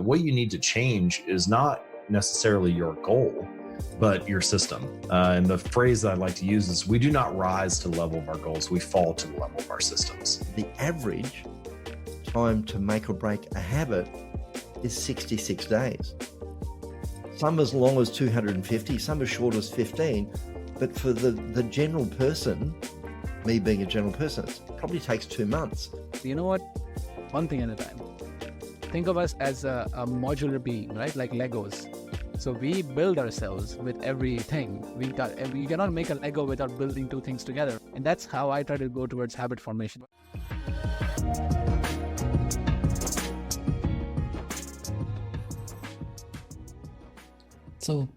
what you need to change is not necessarily your goal, but your system. And the phrase that I like to use is we do not rise to the level of our goals, we fall to the level of our systems. The average time to make or break a habit is 66 days. Some as long as 250, some as short as 15. But for the general person, me being a general person, it probably takes 2 months. You know what? One thing at a time. Think of us as a modular being, right? Like Legos. So we build ourselves with everything. You cannot make a Lego without building two things together. And that's how I try to go towards habit formation. So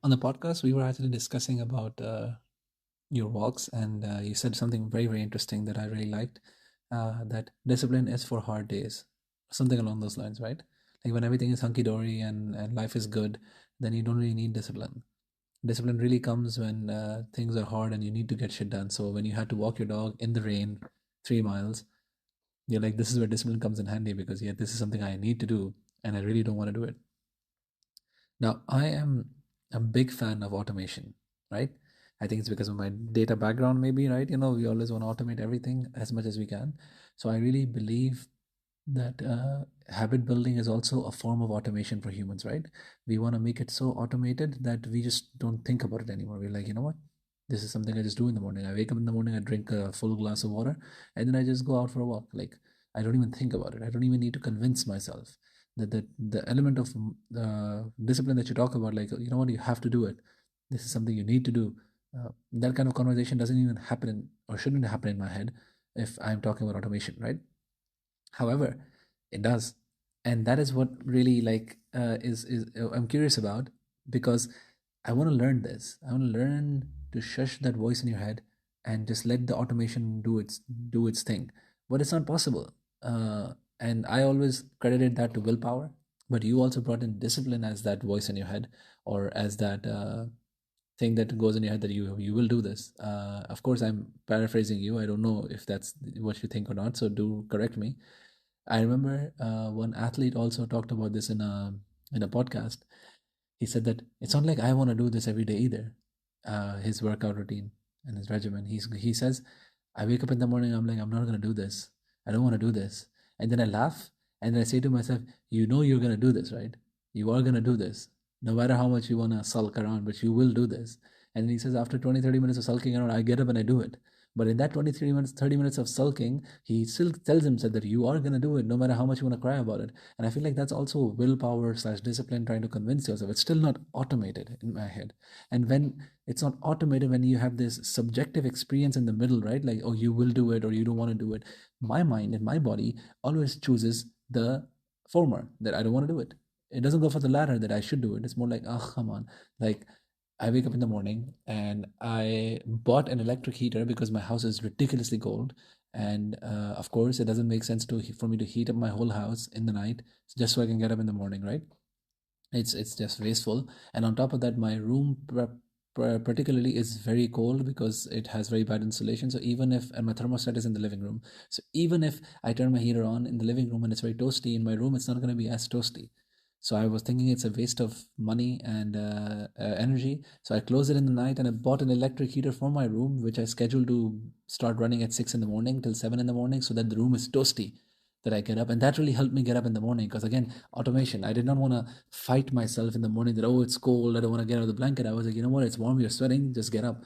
on the podcast, we were actually discussing about your walks, and you said something very, very interesting that I really liked, that discipline is for hard days, something along those lines, right? Like when everything is hunky-dory and life is good, then you don't really need discipline. Discipline really comes when things are hard and you need to get shit done. So when you had to walk your dog in the rain 3 miles, you're like, this is where discipline comes in handy, because yeah, this is something I need to do and I really don't want to do it. Now, I am a big fan of automation, right? I think it's because of my data background, maybe, right? You know, we always want to automate everything as much as we can. So I really believe that habit building is also a form of automation for humans, right? We want to make it so automated that we just don't think about it anymore. We're like, you know what? This is something I just do in the morning. I wake up in the morning, I drink a full glass of water, and then I just go out for a walk. Like, I don't even think about it. I don't even need to convince myself that the element of discipline that you talk about, like, you know what, you have to do it. This is something you need to do. That kind of conversation doesn't even happen or shouldn't happen in my head if I'm talking about automation, right? However, it does. And that is what really is I'm curious about, because I want to learn this. I want to learn to shush that voice in your head and just let the automation do its thing. But it's not possible. And I always credited that to willpower, but you also brought in discipline as that voice in your head, or as that thing that goes in your head that you will do this. Of course, I'm paraphrasing you. I don't know if that's what you think or not, so do correct me. I remember one athlete also talked about this in a podcast. He said that it's not like I want to do this every day either. His workout routine and his regimen. He says, I wake up in the morning, I'm like, I'm not going to do this. I don't want to do this. And then I laugh and then I say to myself, you know you're going to do this, right? You are going to do this. No matter how much you want to sulk around, but you will do this. And he says, after 20, 30 minutes of sulking around, I get up and I do it. But in that 23 minutes, 30 minutes of sulking, he still tells himself that you are going to do it no matter how much you want to cry about it. And I feel like that's also willpower / discipline, trying to convince yourself. It's still not automated in my head. And when it's not automated, when you have this subjective experience in the middle, right? Like, oh, you will do it or you don't want to do it. My mind and my body always chooses the former, that I don't want to do it. It doesn't go for the latter, that I should do it. It's more like, oh, come on. Like, I wake up in the morning and I bought an electric heater because my house is ridiculously cold. And of course, it doesn't make sense for me to heat up my whole house in the night just so I can get up in the morning, right? It's just wasteful. And on top of that, my room particularly is very cold because it has very bad insulation. So even if, and my thermostat is in the living room. So even if I turn my heater on in the living room and it's very toasty, in my room, it's not going to be as toasty. So I was thinking it's a waste of money and energy. So I closed it in the night and I bought an electric heater for my room, which I scheduled to start running at 6 in the morning till 7 in the morning, so that the room is toasty, that I get up. And that really helped me get up in the morning, because again, automation. I did not want to fight myself in the morning that, oh, it's cold, I don't want to get out of the blanket. I was like, you know what, it's warm, you're sweating, just get up.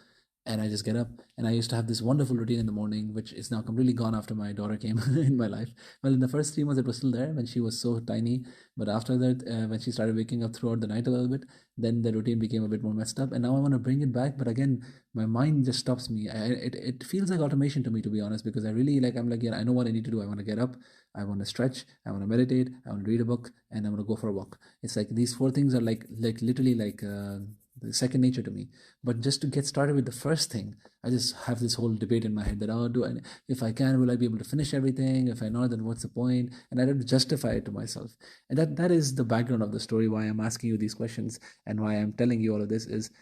And I just get up. And I used to have this wonderful routine in the morning, which is now completely gone after my daughter came in my life. Well, in the first 3 months, it was still there when she was so tiny. But after that, when she started waking up throughout the night a little bit, then the routine became a bit more messed up. And now I want to bring it back. But again, my mind just stops me. It feels like automation to me, to be honest, because I really I'm like, yeah, I know what I need to do. I want to get up. I want to stretch. I want to meditate. I want to read a book. And I want to go for a walk. It's like these 4 things are like literally the second nature to me. But just to get started with the first thing, I just have this whole debate in my head that, if I can, will I be able to finish everything? If I not, then what's the point? And I don't justify it to myself. And that is the background of the story, why I'm asking you these questions and why I'm telling you all of this is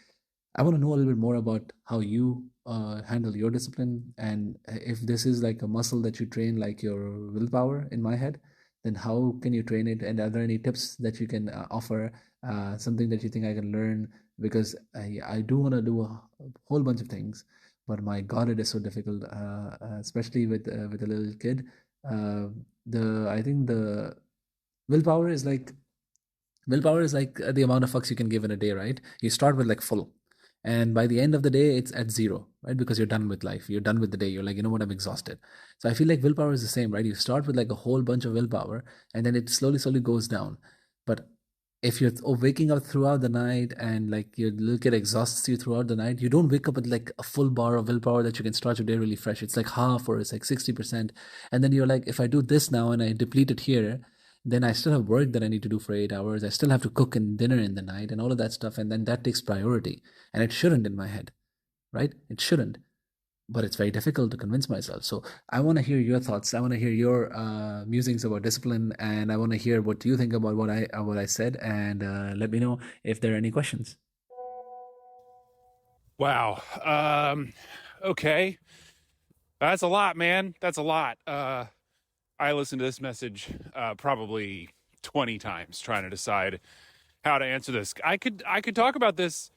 I want to know a little bit more about how you handle your discipline, and if this is like a muscle that you train, like your willpower in my head, then how can you train it? And are there any tips that you can offer? Something that you think I can learn? Because I do want to do a whole bunch of things, but my God, it is so difficult, especially with a little kid. I think the willpower is like the amount of fucks you can give in a day, right? You start with like full, and by the end of the day, it's at zero, right? Because you're done with life, you're done with the day. You're like, you know what, I'm exhausted. So I feel like willpower is the same, right? You start with like a whole bunch of willpower, and then it slowly goes down. But if you're waking up throughout the night and like your little kid exhausts you throughout the night, you don't wake up with like a full bar of willpower that you can start your day really fresh. It's like half, or it's like 60%. And then you're like, if I do this now and I deplete it here, then I still have work that I need to do for 8 hours. I still have to cook and dinner in the night and all of that stuff. And then that takes priority. And it shouldn't in my head, right? It shouldn't. But it's very difficult to convince myself. So I want to hear your thoughts. I want to hear your musings about discipline, and I want to hear what you think about what I said. And let me know if there are any questions. Wow. Okay. That's a lot, man. That's a lot. I listened to this message probably 20 times trying to decide how to answer this. I could talk about this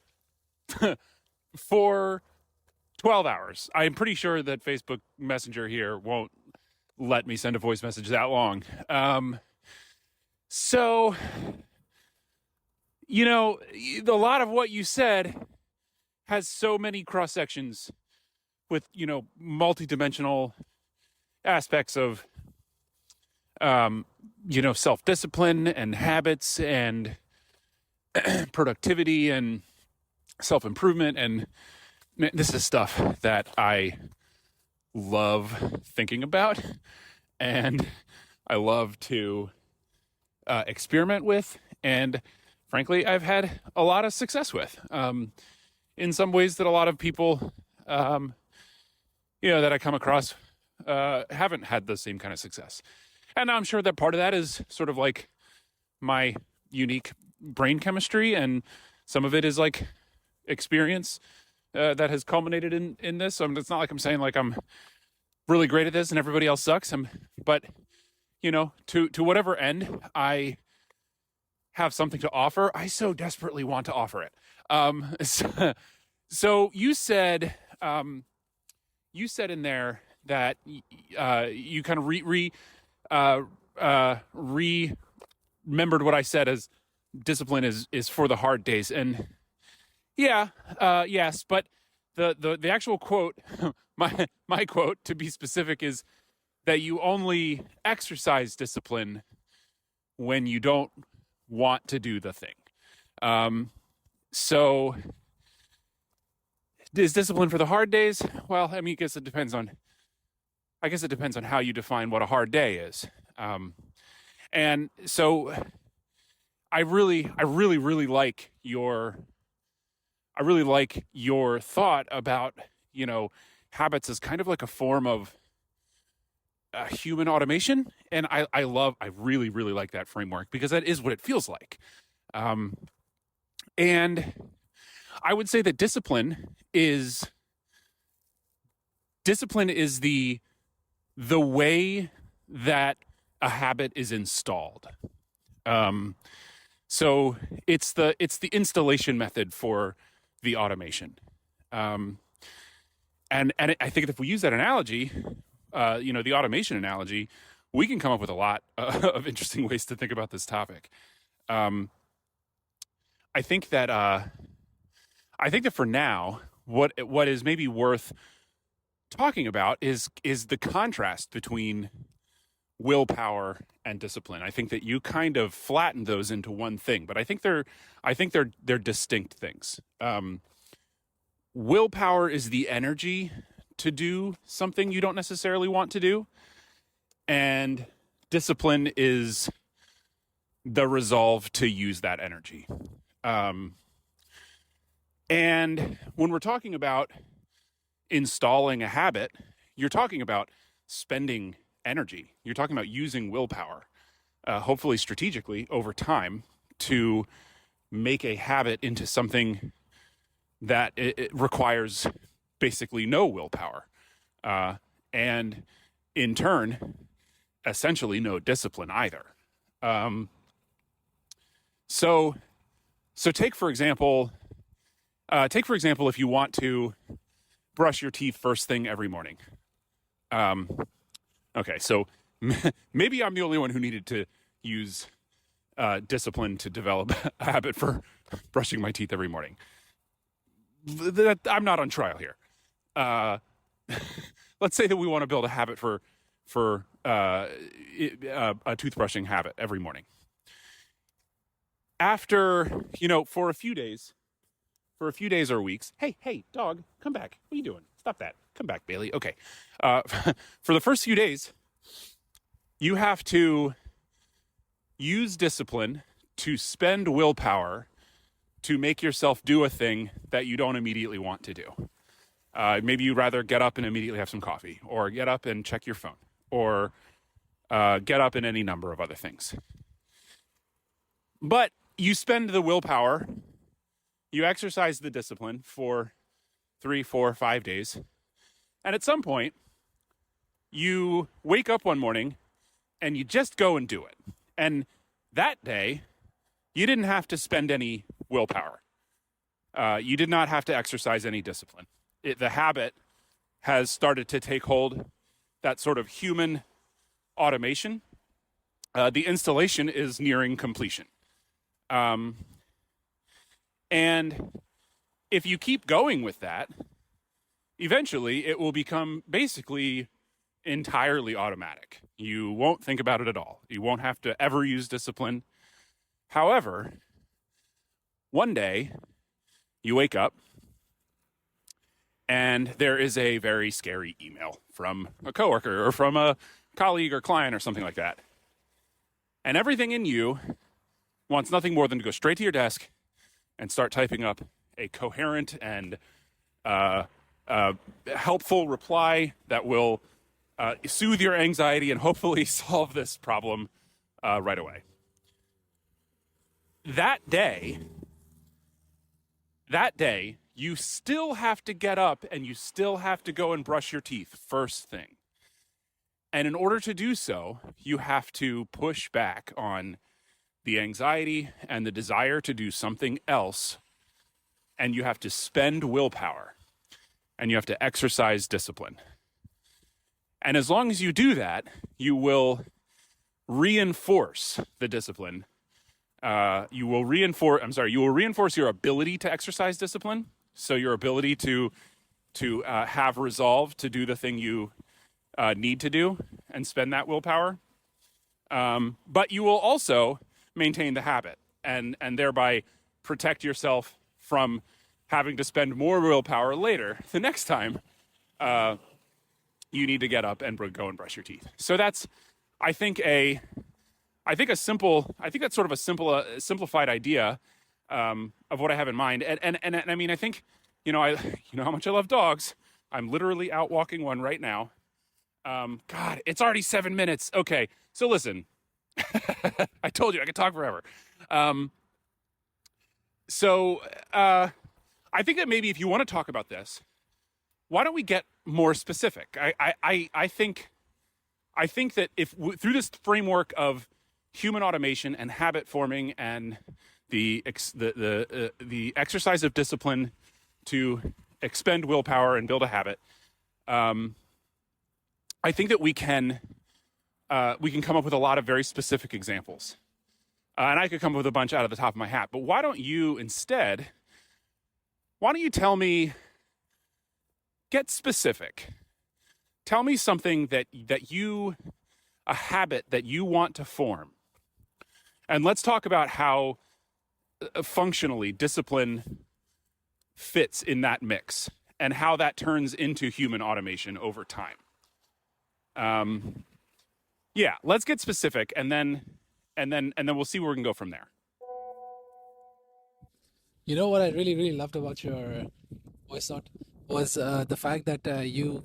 for 12 hours. I'm pretty sure that Facebook Messenger here won't let me send a voice message that long. So, you know, a lot of what you said has so many cross sections with, you know, multidimensional aspects of, you know, self-discipline and habits and productivity and self-improvement. And man, this is stuff that I love thinking about, and I love to experiment with, and frankly, I've had a lot of success with, in some ways that a lot of people, you know, that I come across haven't had the same kind of success. And I'm sure that part of that is sort of like my unique brain chemistry, and some of it is like experience that has culminated in this. So it's not like I'm saying like I'm really great at this and everybody else sucks. But you know, to whatever end I have something to offer, I so desperately want to offer it. So you said in there that you kind of remembered what I said as discipline is for the hard days. And yeah, yes, but the actual quote, my quote to be specific, is that you only exercise discipline when you don't want to do the thing. So is discipline for the hard days? Well, I mean, I guess it depends on how you define what a hard day is. And so I really like your thought about, you know, habits as kind of like a form of human automation. And I really like that framework, because that is what it feels like. And I would say that discipline is the way that a habit is installed. So it's the installation method for the automation. And I think that if we use that analogy, you know, the automation analogy, we can come up with a lot of interesting ways to think about this topic. I think that for now, what is maybe worth talking about is the contrast between willpower and discipline. I think that you kind of flatten those into one thing, but I think they're distinct things. Willpower is the energy to do something you don't necessarily want to do, and discipline is the resolve to use that energy. And when we're talking about installing a habit, you're talking about spending energy. You're talking about using willpower, hopefully strategically over time, to make a habit into something that it requires basically no willpower. And in turn, essentially no discipline either. So take for example, if you want to brush your teeth first thing every morning. Okay, so maybe I'm the only one who needed to use discipline to develop a habit for brushing my teeth every morning. I'm not on trial here. Let's say that we want to build a habit for a toothbrushing habit every morning. After, for a few days or weeks, hey, dog, come back. What are you doing? Stop that. Come back, Bailey. Okay. For the first few days, you have to use discipline to spend willpower to make yourself do a thing that you don't immediately want to do. Maybe you'd rather get up and immediately have some coffee, or get up and check your phone, or get up and any number of other things. But you spend the willpower, you exercise the discipline for 3, 4, 5 days, and at some point, you wake up one morning and you just go and do it. And that day, you didn't have to spend any willpower. You did not have to exercise any discipline. The habit has started to take hold, that sort of human automation. The installation is nearing completion. And if you keep going with that, eventually it will become basically entirely automatic. You won't think about it at all. You won't have to ever use discipline. However, one day you wake up and there is a very scary email from a coworker or from a colleague or client or something like that. And everything in you wants nothing more than to go straight to your desk and start typing up a coherent and helpful reply that will soothe your anxiety and hopefully solve this problem right away. That day, you still have to get up and you still have to go and brush your teeth first thing. And in order to do so, you have to push back on the anxiety and the desire to do something else, and you have to spend willpower, and you have to exercise discipline. And as long as you do that, you will reinforce the discipline. You will reinforce your ability to exercise discipline. So your ability to have resolve to do the thing you need to do and spend that willpower. But you will also maintain the habit and thereby protect yourself from having to spend more willpower later the next time you need to get up and go and brush your teeth. So that's, I think that's sort of a simplified idea of what I have in mind. And I mean, I think, you know how much I love dogs. I'm literally out walking one right now. God, it's already 7 minutes. Okay, so listen, I told you I could talk forever. I think that maybe if you want to talk about this, why don't we get more specific? I think that if through this framework of human automation and habit forming and the exercise of discipline to expend willpower and build a habit, I think that we can come up with a lot of very specific examples. And I could come up with a bunch out of the top of my hat. But why don't you tell me, get specific. Tell me something a habit that you want to form. And let's talk about how functionally discipline fits in that mix and how that turns into human automation over time. Yeah, let's get specific and then we'll see where we can go from there. You know what I really, really loved about your voice note was the fact that you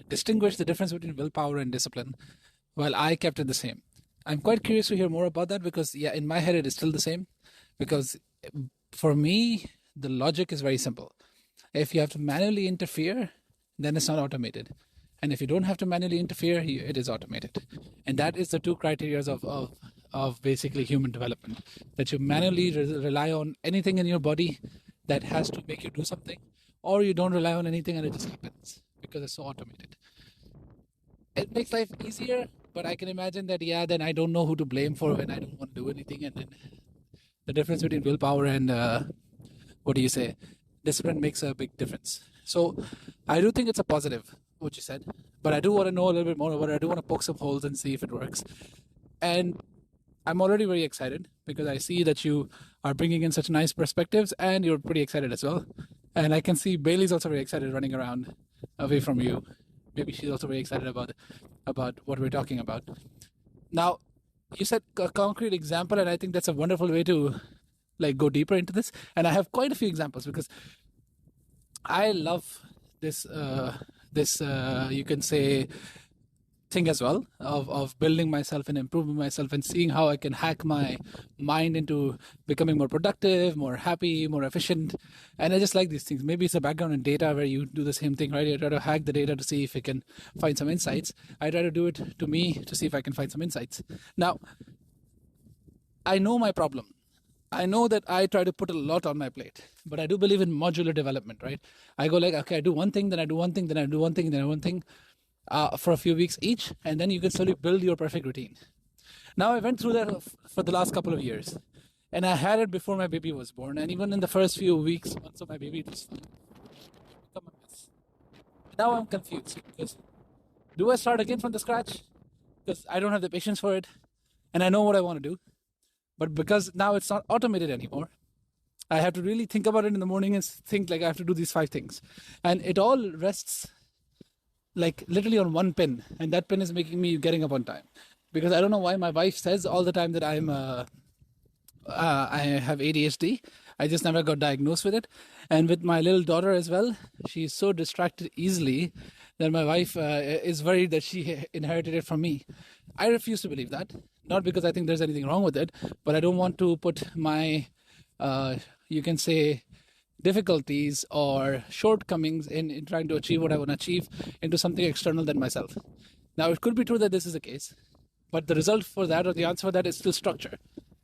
distinguished the difference between willpower and discipline, while I kept it the same. I'm quite curious to hear more about that because, yeah, in my head it is still the same. Because for me, the logic is very simple. If you have to manually interfere, then it's not automated. And if you don't have to manually interfere, it is automated. And that is the two criteria of basically human development, that you manually rely on anything in your body that has to make you do something, or you don't rely on anything and it just happens because it's so automated. It makes life easier, but I can imagine that, then I don't know who to blame for when I don't want to do anything. And then the difference between willpower and discipline makes a big difference. So I do think it's a positive, what you said, but I do want to know a little bit more about it. I do want to poke some holes and see if it works. And I'm already very excited because I see that you are bringing in such nice perspectives, and you're pretty excited as well. And I can see Bailey's also very excited running around away from you. Maybe she's also very excited about what we're talking about. Now, you said a concrete example, and I think that's a wonderful way to go deeper into this. And I have quite a few examples because I love this you can say thing as well of building myself and improving myself and seeing how I can hack my mind into becoming more productive, more happy, more efficient. And I just like these things. Maybe it's a background in data where you do the same thing, right? You try to hack the data to see if you can find some insights. I try to do it to me to see if I can find some insights. Now, I know my problem. I know that I try to put a lot on my plate, but I do believe in modular development, right? I go okay, I do one thing, then I do one thing, then I do one thing, then I do one thing for a few weeks each, and then you can slowly build your perfect routine. Now, I went through that for the last couple of years, and I had it before my baby was born, and even in the first few weeks, once my baby was born, become a mess. Now I'm confused because do I start again from the scratch? Because I don't have the patience for it, and I know what I want to do. But because now it's not automated anymore, I have to really think about it in the morning and think I have to do these 5 things. And it all rests literally on one pin. And that pin is making me getting up on time. Because I don't know why my wife says all the time that I have ADHD. I just never got diagnosed with it. And with my little daughter as well, she's so distracted easily that my wife is worried that she inherited it from me. I refuse to believe that. Not because I think there's anything wrong with it, but I don't want to put my, you can say, difficulties or shortcomings in trying to achieve what I want to achieve into something external than myself. Now, it could be true that this is the case, but the result for that or the answer for that is still structure,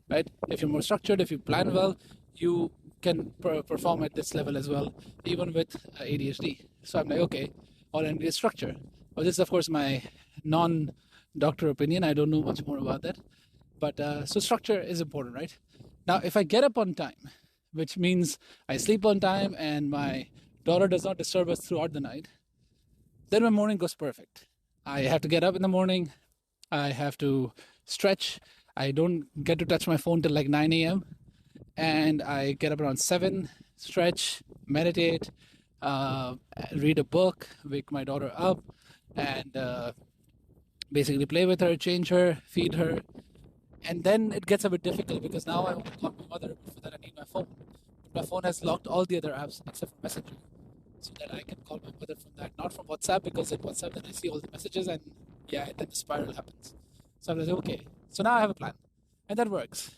right? If you're more structured, if you plan well, you can perform at this level as well, even with ADHD. So I'm okay, all I need is structure. Well, this is, of course, my non-doctor opinion. I don't know much more about that. But so structure is important, right? Now, if I get up on time, which means I sleep on time and my daughter does not disturb us throughout the night, then my morning goes perfect. I have to get up in the morning. I have to stretch. I don't get to touch my phone till 9 a.m. And I get up around 7, stretch, meditate, read a book, wake my daughter up, and basically play with her, change her, feed her. And then it gets a bit difficult because now I want to call my mother, but for that I need my phone. But my phone has locked all the other apps except for Messenger, so that I can call my mother from that, not from WhatsApp, because in WhatsApp then I see all the messages and then the spiral happens. So I'm like, okay, so now I have a plan, and that works.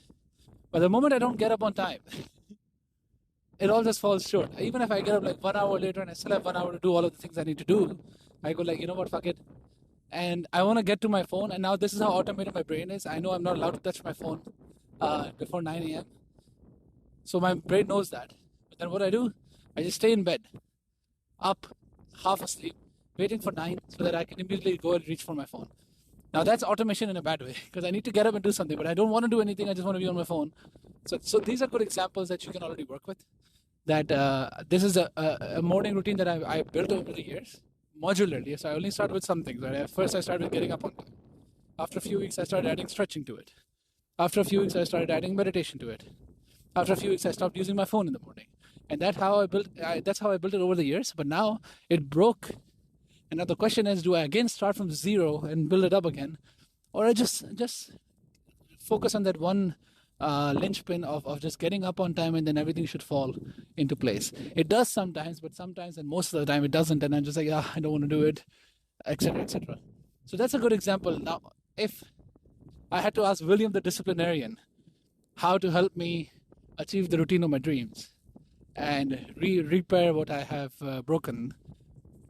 But the moment I don't get up on time, it all just falls short. Even if I get up 1 hour later and I still have 1 hour to do all of the things I need to do, I go you know what, fuck it. And I want to get to my phone, and now this is how automated my brain is. I know I'm not allowed to touch my phone before 9 a.m. So my brain knows that. But then what I do, I just stay in bed, up, half asleep, waiting for 9 so that I can immediately go and reach for my phone. Now that's automation in a bad way, because I need to get up and do something, but I don't want to do anything. I just want to be on my phone. So these are good examples that you can already work with. That this is a morning routine that I built over the years, modularly. So I only started with some things. Right? First, I started with getting up on time. After a few weeks, I started adding stretching to it. After a few weeks, I started adding meditation to it. After a few weeks, I stopped using my phone in the morning. And that's how I built it over the years. But now it broke. And now the question is, do I again start from zero and build it up again? Or I just focus on that one linchpin of just getting up on time, and then everything should fall into place. It does sometimes, but sometimes and most of the time it doesn't. And I'm just I don't want to do it, etc., etc. So that's a good example. Now, if I had to ask William the Disciplinarian how to help me achieve the routine of my dreams and repair what I have broken,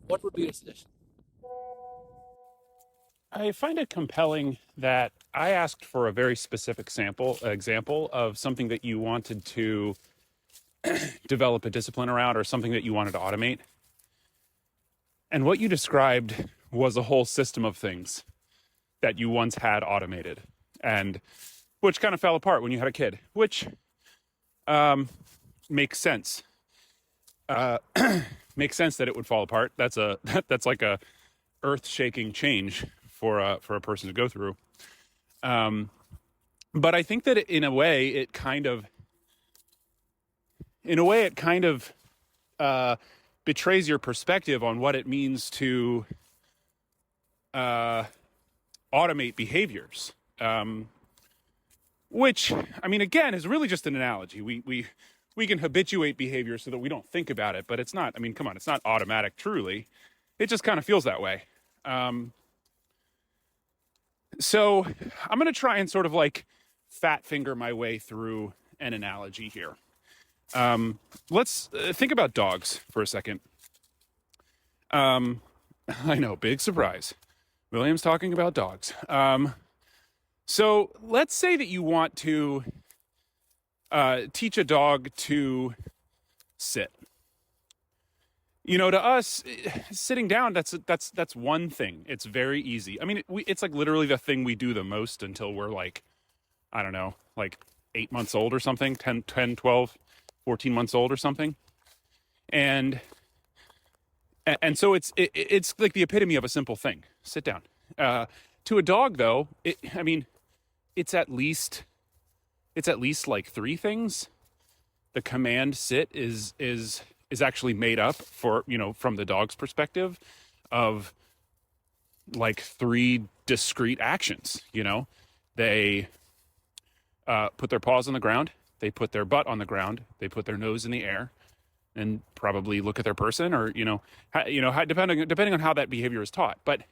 what would be your suggestion? I find it compelling that I asked for a very specific example of something that you wanted to develop a discipline around, or something that you wanted to automate. And what you described was a whole system of things that you once had automated, and which kind of fell apart when you had a kid, which makes sense. Makes sense that it would fall apart. That's like a earth-shaking change for a person to go through. But I think that in a way it kind of betrays your perspective on what it means to automate behaviors. Which, I mean, again, is really just an analogy. We can habituate behavior so that we don't think about it, but it's not, I mean, come on, it's not automatic truly. It just kind of feels that way. So I'm going to try and sort of like fat finger my way through an analogy here. Let's think about dogs for a second. I know, big surprise. William's talking about dogs. So let's say that you want to teach a dog to sit. You know, to us, sitting down, that's one thing. It's very easy. I mean, it's like literally the thing we do the most until we're like, I don't know, like 8 months old or something, 10, 12, 14 months old or something. And so it's like the epitome of a simple thing. Sit down. To a dog, though, it's at least like three things. The command sit is actually made up for, you know, from the dog's perspective, of like three discrete actions. You know, they put their paws on the ground, they put their butt on the ground, they put their nose in the air, and probably look at their person, or depending on how that behavior is taught. But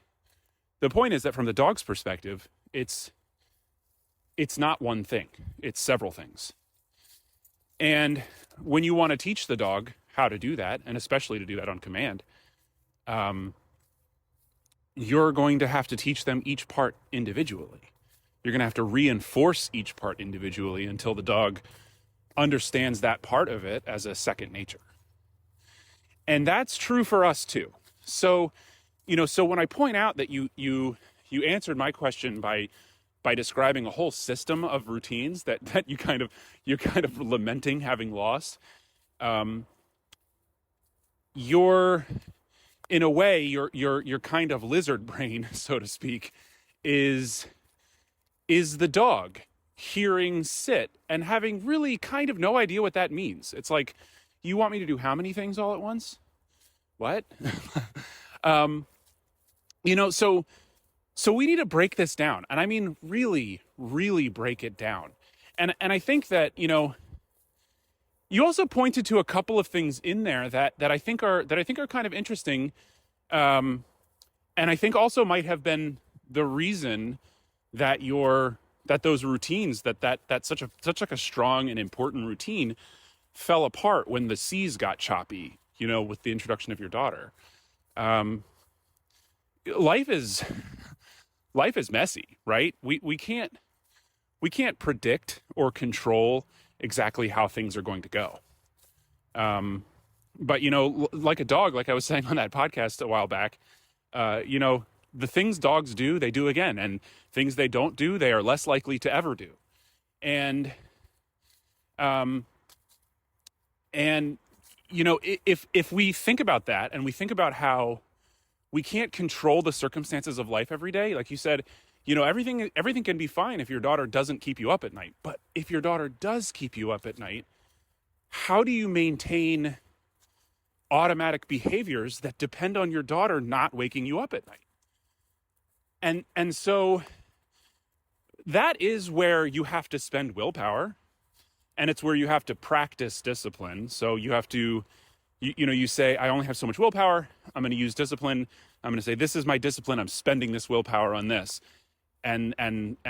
the point is that from the dog's perspective, it's not one thing, it's several things. And when you want to teach the dog how to do that, and especially to do that on command, you're going to have to teach them each part individually. You're going to have to reinforce each part individually until the dog understands that part of it as a second nature. And that's true for us too. So, so when I point out that you answered my question by describing a whole system of routines that you're kind of lamenting having lost, you're in a way your kind of lizard brain, so to speak, is the dog hearing sit and having really kind of no idea what that means. It's like, you want me to do how many things all at once? What? So we need to break this down. And I mean, really, really break it down. And I think that, you also pointed to a couple of things in there that I think are kind of interesting. And I think also might have been the reason that those routines, that's such a strong and important routine, fell apart when the seas got choppy, with the introduction of your daughter. Life is messy, right? We can't predict or control exactly how things are going to go. But like a dog, like I was saying on that podcast a while back, the things dogs do, they do again, and things they don't do, they are less likely to ever do. And if we think about that, and we think about how we can't control the circumstances of life every day, like you said, everything can be fine if your daughter doesn't keep you up at night. But if your daughter does keep you up at night, how do you maintain automatic behaviors that depend on your daughter not waking you up at night? And so that is where you have to spend willpower, and it's where you have to practice discipline. So you have to, you say, I only have so much willpower. I'm going to use discipline. I'm going to say, this is my discipline. I'm spending this willpower on this. And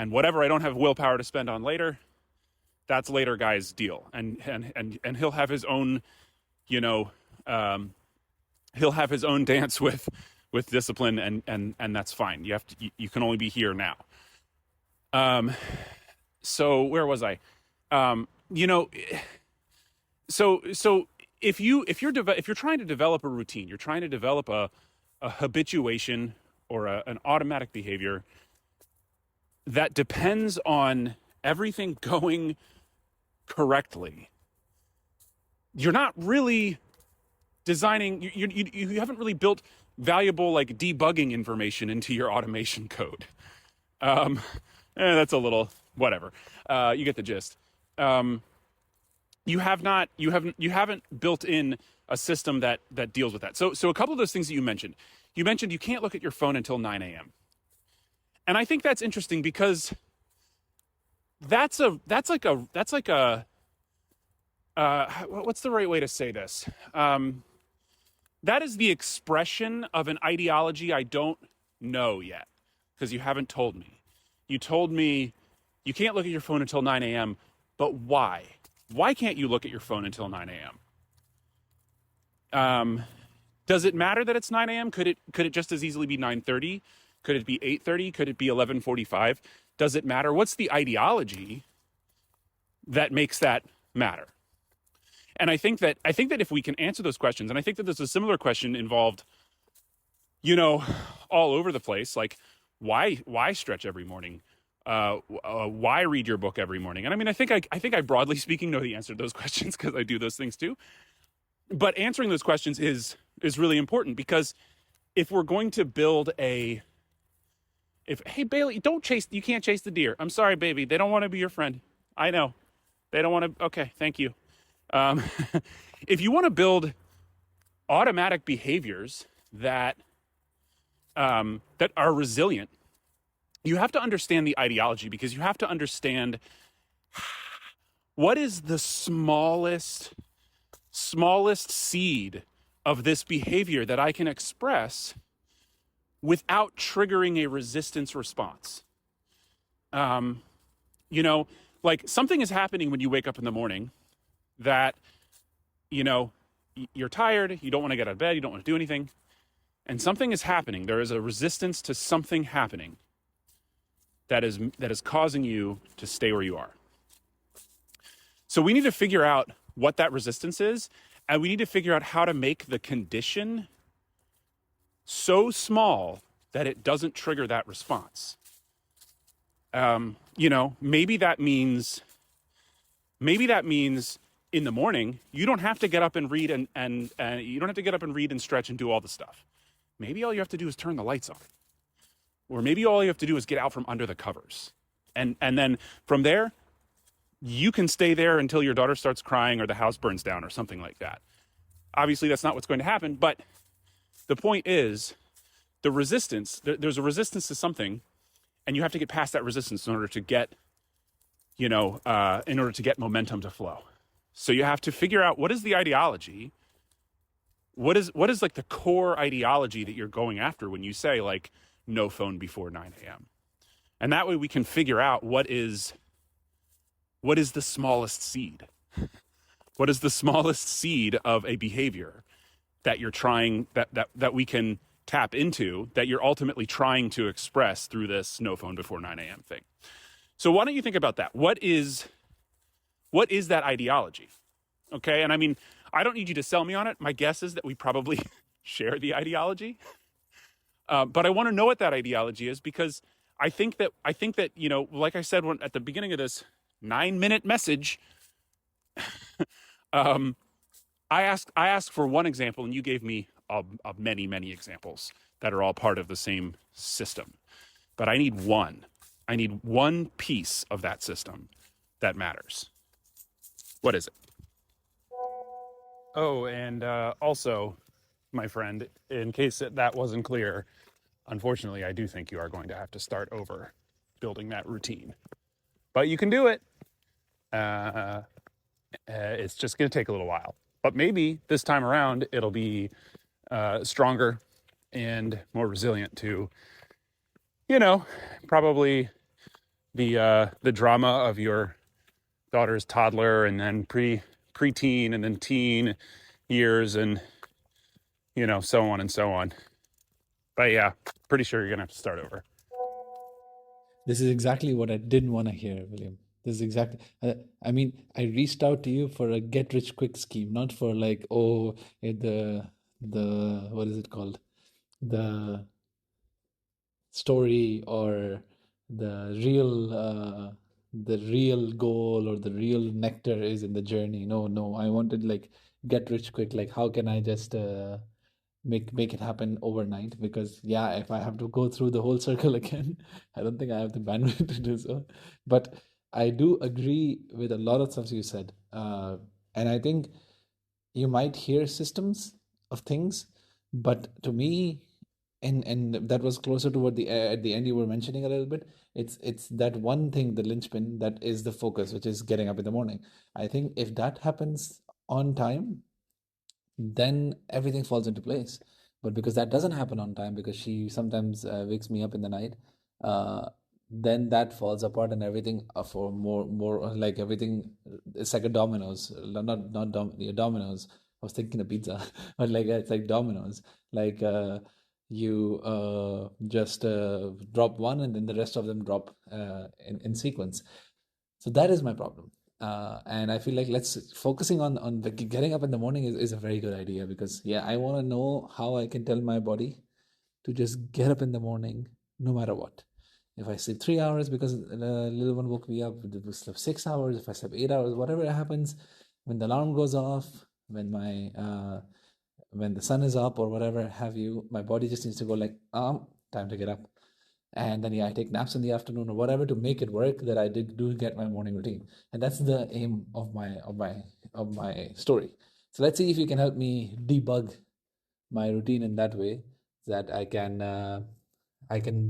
whatever I don't have willpower to spend on later, that's later guy's deal. And he'll have his own, he'll have his own dance with with discipline, and that's fine. You can only be here now. So where was I? So if you're trying to develop a routine, you're trying to develop a habituation or an automatic behavior that depends on everything going correctly, you're not really designing, you haven't really built valuable like debugging information into your automation code. That's a little whatever. You get the gist. You haven't built in a system that deals with that. So a couple of those things that you mentioned you can't look at your phone until 9 a.m. And I think that's interesting because that's like a what's the right way to say this? That is the expression of an ideology I don't know yet, because you haven't told me. You told me you can't look at your phone until 9 a.m., but why? Why can't you look at your phone until 9 a.m.? Does it matter that it's 9 a.m.? Could it just as easily be 9:30? Could it be 8:30? Could it be 11:45? Does it matter? What's the ideology that makes that matter? And I think that if we can answer those questions, and I think that there's a similar question involved, all over the place, like why stretch every morning? Why read your book every morning? And I mean, I think I broadly speaking know the answer to those questions because I do those things too. But answering those questions is really important, because if we're going to build hey Bailey, you can't chase the deer. I'm sorry, baby. They don't want to be your friend. I know. They don't want to. Okay. Thank you. If you want to build automatic behaviors that are resilient, you have to understand the ideology, because you have to understand what is the smallest seed of this behavior that I can express without triggering a resistance response. Like something is happening when you wake up in the morning that, you're tired, you don't want to get out of bed, you don't want to do anything, and something is happening. There is a resistance to something happening that is causing you to stay where you are. So we need to figure out what that resistance is, and we need to figure out how to make the condition so small that it doesn't trigger that response. Maybe that means in the morning, you don't have to get up and read and you don't have to get up and read and stretch and do all the stuff. Maybe all you have to do is turn the lights on. Or maybe all you have to do is get out from under the covers. And then from there, you can stay there until your daughter starts crying or the house burns down or something like that. Obviously, that's not what's going to happen, but the point is the resistance, there's a resistance to something, and you have to get past that resistance in order to get, momentum to flow. So you have to figure out, what is the ideology? What is like the core ideology that you're going after when you say like no phone before 9 a.m.? And that way we can figure out what is the smallest seed? What is the smallest seed of a behavior that you're trying, that we can tap into, that you're ultimately trying to express through this no phone before 9 a.m. thing? So why don't you think about that? What is that ideology? Okay. And I mean, I don't need you to sell me on it. My guess is that we probably share the ideology. But I want to know what that ideology is, because I think that, like I said, at the beginning of this 9-minute message, I asked for one example, and you gave me many, many examples that are all part of the same system. But I need one. I need one piece of that system that matters. What is it? Oh, and also, my friend, in case that wasn't clear, unfortunately, I do think you are going to have to start over building that routine. But you can do it. It's just going to take a little while. But maybe this time around, it'll be stronger and more resilient to, probably the drama of your daughter's toddler, and then preteen, and then teen years, and so on and so on. But yeah, pretty sure you're gonna have to start over. This is exactly what I didn't want to hear, William. This is exactly. I mean, I reached out to you for a get rich quick scheme, not for like, oh, the what is it called, the story or the real the real goal or the real nectar is in the journey. No, no, I wanted like get rich quick. Like, how can I just make it happen overnight? Because yeah, if I have to go through the whole circle again, I don't think I have the bandwidth to do so. But I do agree with a lot of stuff you said, and I think you might hear systems of things, but to me, and that was closer to what the at the end you were mentioning a little bit. It's that one thing, the linchpin, that is the focus, which is getting up in the morning. I think if that happens on time, then everything falls into place. But because that doesn't happen on time, because she sometimes wakes me up in the night, uh, then that falls apart, and everything for more like everything, it's like a dominoes, not dominoes. I was thinking of pizza, but like it's like dominoes. Like you just drop one, and then the rest of them drop in sequence. So that is my problem. And I feel like let's focusing on getting up in the morning is a very good idea, because yeah, I want to know how I can tell my body to just get up in the morning no matter what. If I sleep 3 hours because the little one woke me up, if I sleep 6 hours, if I sleep 8 hours, whatever happens, when the alarm goes off, when my when the sun is up or whatever have you, my body just needs to go like, time to get up. And then yeah, I take naps in the afternoon or whatever to make it work that I do get my morning routine. And that's the aim of my story. So let's see if you can help me debug my routine in that way, that I can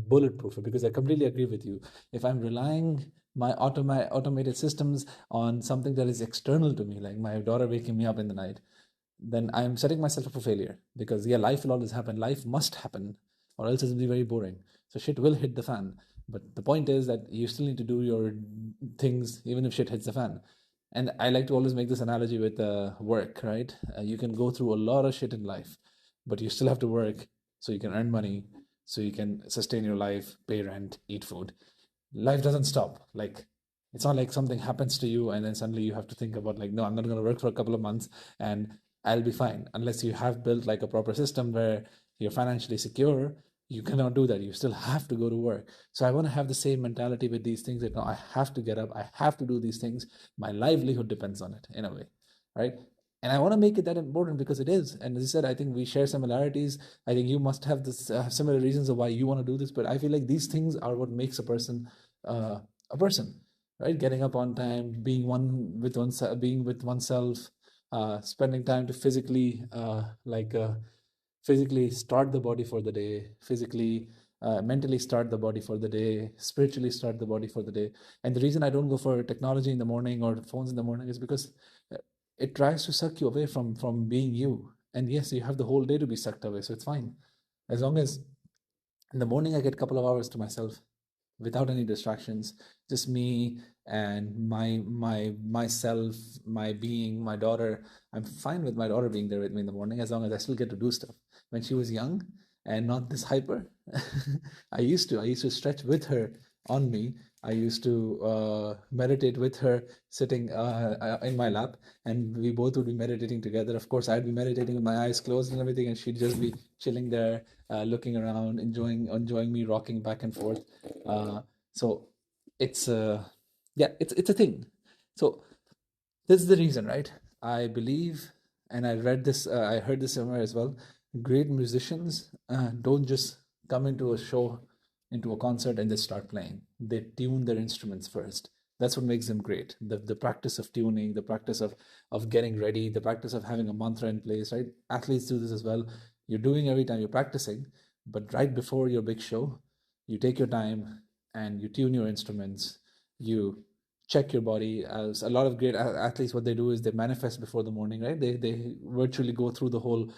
bulletproof it, because I completely agree with you. If I'm relying my automated systems on something that is external to me, like my daughter waking me up in the night, then I'm setting myself up for failure, because yeah, life will always happen. Life must happen, or else it'll be very boring. So shit will hit the fan. But the point is that you still need to do your things even if shit hits the fan. And I like to always make this analogy with work, right? You can go through a lot of shit in life, but you still have to work so you can earn money, so you can sustain your life, pay rent, eat food. Life doesn't stop. Like, it's not like something happens to you and then suddenly you have to think about like, no, I'm not going to work for a couple of months and I'll be fine. Unless you have built like a proper system where you're financially secure, you cannot do that. You still have to go to work. So I want to have the same mentality with these things, that no, I have to get up, I have to do these things. My livelihood depends on it in a way, right? And I want to make it that important because it is. And as I said, I think we share similarities. I think you must have this similar reasons of why you want to do this. But I feel like these things are what makes a person, right? Getting up on time, being one with oneself, being with oneself, spending time to physically start the body for the day, physically, mentally start the body for the day, spiritually start the body for the day. And the reason I don't go for technology in the morning or phones in the morning is because it tries to suck you away from being you. And yes, you have the whole day to be sucked away, so it's fine. As long as in the morning I get a couple of hours to myself without any distractions, just me and myself, my being, my daughter. I'm fine with my daughter being there with me in the morning, as long as I still get to do stuff. When she was young and not this hyper, I used to stretch with her on me. I used to meditate with her sitting in my lap, and we both would be meditating together. Of course, I'd be meditating with my eyes closed and everything, and she'd just be chilling there, looking around, enjoying me rocking back and forth. So it's yeah, it's a thing. So this is the reason, right? I believe, and I read this, I heard this somewhere as well. Great musicians don't just come into a show, into a concert, and just start playing. They tune their instruments first. That's what makes them great. The practice of tuning, the practice of getting ready, the practice of having a mantra in place, right? Athletes do this as well. You're doing every time you're practicing, but right before your big show, you take your time and you tune your instruments. You check your body. As a lot of great athletes, what they do is they manifest before the morning, right? They virtually go through the whole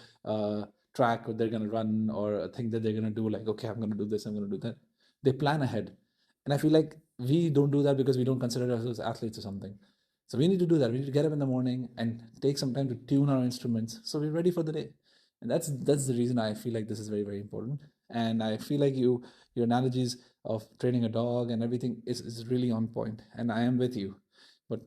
track that they're going to run, or a thing that they're going to do, like, okay, I'm going to do this, I'm going to do that. They plan ahead. And I feel like we don't do that because we don't consider ourselves athletes or something. So we need to do that. We need to get up in the morning and take some time to tune our instruments so we're ready for the day. And that's the reason I feel like this is very, very important. And I feel like your analogies of training a dog and everything is really on point, and I am with you. But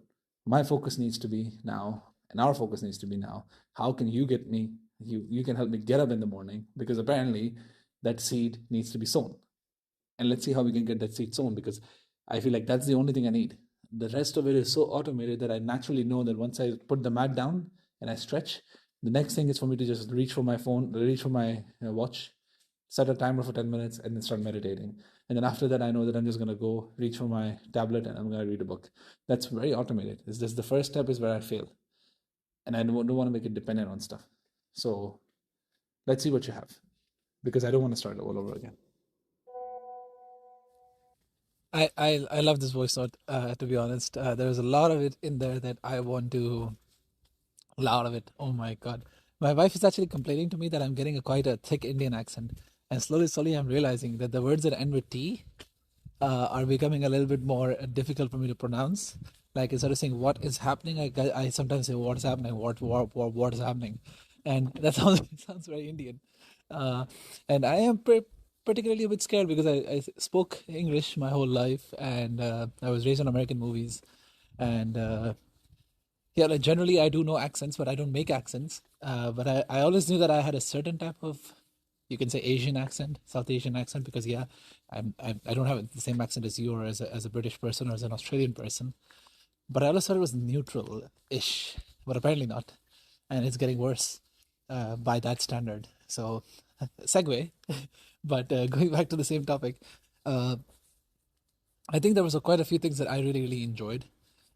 my focus needs to be now, and our focus needs to be now. How can you get me? You can help me get up in the morning, because apparently that seed needs to be sown, and let's see how we can get that seed sown, because I feel like that's the only thing I need. The rest of it is so automated that I naturally know that once I put the mat down and I stretch, the next thing is for me to just reach for my phone, reach for my watch, set a timer for 10 minutes, and then start meditating. And then after that, I know that I'm just going to go reach for my tablet and I'm going to read a book. That's very automated. It's just the first step is where I fail. And I don't want to make it dependent on stuff. So let's see what you have, because I don't want to start all over again. I love this voice note, to be honest. There's a lot of it in there that I want to, a lot of it. Oh my God. My wife is actually complaining to me that I'm getting quite a thick Indian accent. And slowly, I'm realizing that the words that end with T are becoming a little bit more difficult for me to pronounce. Like instead of saying what is happening, I sometimes say what's happening, what is happening. And that sounds very Indian. And I am particularly a bit scared because I spoke English my whole life, and I was raised on American movies. And yeah, like generally I do know accents, but I don't make accents. But I always knew that I had a certain type of, you can say, Asian accent, South Asian accent, because yeah, I don't have the same accent as you or as a British person or as an Australian person. But I always thought it was neutral-ish, but apparently not, and it's getting worse by that standard. So, segue, but going back to the same topic, I think there was quite a few things that I really enjoyed.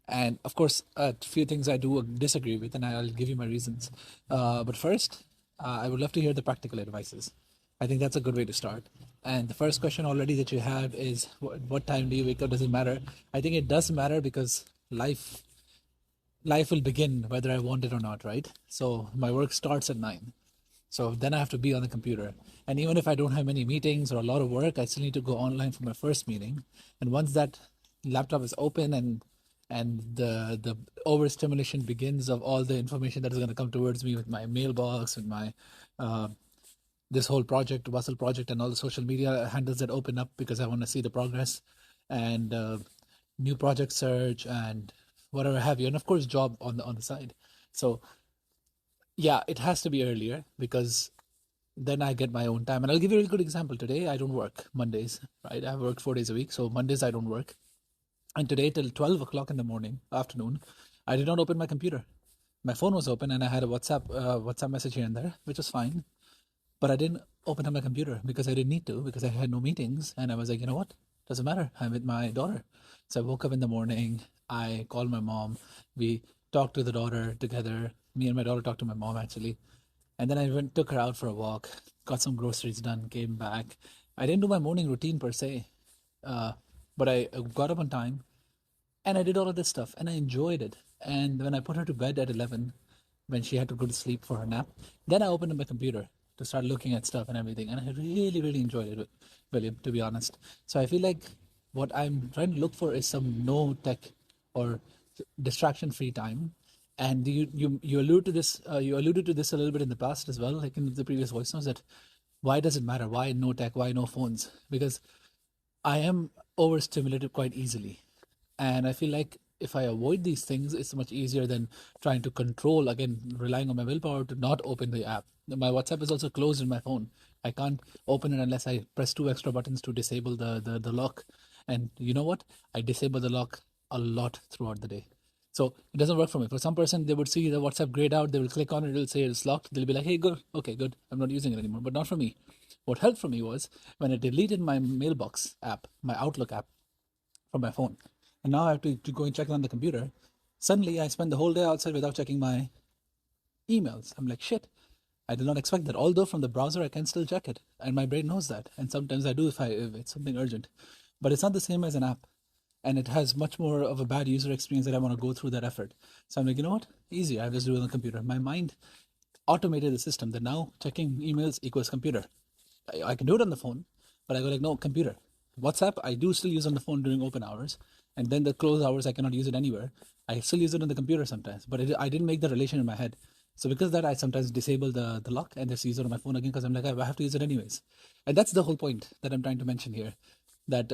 And of course, a few things I do disagree with, and I'll give you my reasons. But first, I would love to hear the practical advices. I think that's a good way to start. And the first question already that you have is, what time do you wake up? Does it matter? I think it does matter, because life will begin whether I want it or not, right? So my work starts at 9. So then I have to be on the computer. And even if I don't have many meetings or a lot of work, I still need to go online for my first meeting. And once that laptop is open and the overstimulation begins of all the information that is going to come towards me with my mailbox, with my this whole project, Bustle project, and all the social media handles that open up because I want to see the progress, and new project search and whatever have you, and of course job on the side. So yeah, it has to be earlier, because then I get my own time. And I'll give you a really good example. Today I don't work Mondays, right? I work 4 days a week, so Mondays I don't work. And today till 12 o'clock in the afternoon, I did not open my computer. My phone was open and I had a WhatsApp message here and there, which was fine. But I didn't open up my computer because I didn't need to, because I had no meetings. And I was like, you know what? Doesn't matter. I'm with my daughter. So I woke up in the morning. I called my mom. We talked to the daughter together. Me and my daughter talked to my mom, actually. And then I took her out for a walk, got some groceries done, came back. I didn't do my morning routine per se, but I got up on time and I did all of this stuff and I enjoyed it. And when I put her to bed at 11, when she had to go to sleep for her nap, then I opened up my computer to start looking at stuff and everything. And I really enjoyed it, William, to be honest. So I feel like what I'm trying to look for is some no tech or distraction-free time. And you alluded to this. You alluded to this a little bit in the past as well, like in the previous voice notes. That why does it matter? Why no tech? Why no phones? Because I am overstimulated quite easily, and I feel like if I avoid these things, it's much easier than trying to control, again, relying on my willpower to not open the app. My WhatsApp is also closed in my phone. I can't open it unless I press 2 extra buttons to disable the lock. And you know what? I disable the lock a lot throughout the day. So it doesn't work for me. For some person, they would see the WhatsApp grayed out. They will click on it. It'll say it's locked. They'll be like, hey, good. Okay, good. I'm not using it anymore. But not for me. What helped for me was when I deleted my mailbox app, my Outlook app from my phone. And now I have to go and check it on the computer. Suddenly, I spend the whole day outside without checking my emails. I'm like, shit, I did not expect that. Although from the browser, I can still check it. And my brain knows that. And sometimes I do if it's something urgent. But it's not the same as an app. And it has much more of a bad user experience that I want to go through that effort. So I'm like, you know what? Easy. I just do it on the computer. My mind automated the system that now checking emails equals computer. I can do it on the phone, but I go like, no, computer. WhatsApp, I do still use on the phone during open hours. And then the close hours, I cannot use it anywhere. I still use it on the computer sometimes, but I didn't make the relation in my head. So because of that, I sometimes disable the lock and just use it on my phone again because I'm like, I have to use it anyways. And that's the whole point that I'm trying to mention here. That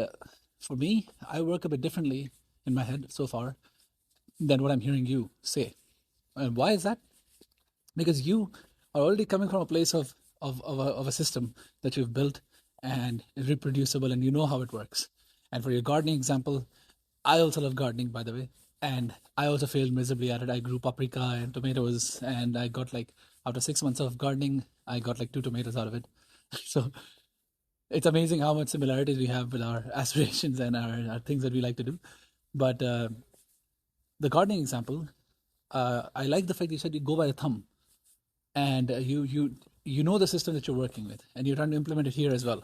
for me, I work a bit differently in my head so far than what I'm hearing you say. And why is that? Because you are already coming from a place of a system that you've built and is reproducible, and you know how it works. And for your gardening example, I also love gardening, by the way, and I also failed miserably at it. I grew paprika and tomatoes, and I got like, after 6 months of gardening, I got like 2 tomatoes out of it. So it's amazing how much similarities we have with our aspirations and our things that we like to do. But the gardening example, I like the fact you said you go by the thumb, and you know the system that you're working with, and you're trying to implement it here as well.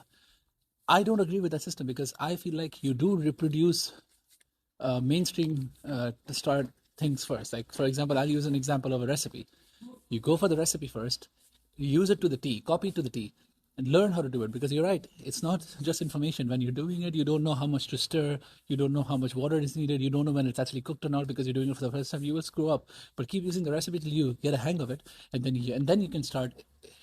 I don't agree with that system because I feel like you do reproduce mainstream to start things first. Like, for example, I'll use an example of a recipe. You go for the recipe first, you use it to the T, copy it to the T, and learn how to do it. Because you're right, it's not just information. When you're doing it, you don't know how much to stir, you don't know how much water is needed, you don't know when it's actually cooked or not because you're doing it for the first time. You will screw up. But keep using the recipe till you get a hang of it, and then you can start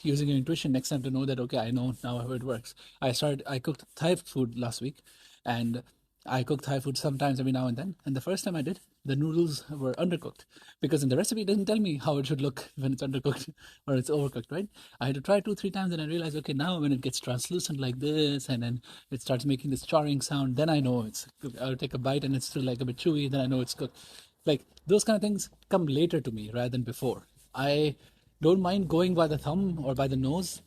using your intuition next time to know that, okay, I know now how it works. I cooked Thai food last week, and I cook Thai food sometimes every now and then. And the first time I did, the noodles were undercooked because in the recipe, it doesn't tell me how it should look when it's undercooked or it's overcooked, right? I had to try 2-3 times and I realized, okay, now when it gets translucent like this and then it starts making this charring sound, then I know it's cooked. I'll take a bite and it's still like a bit chewy, then I know it's cooked. Like those kind of things come later to me rather than before. I don't mind going by the thumb or by the nose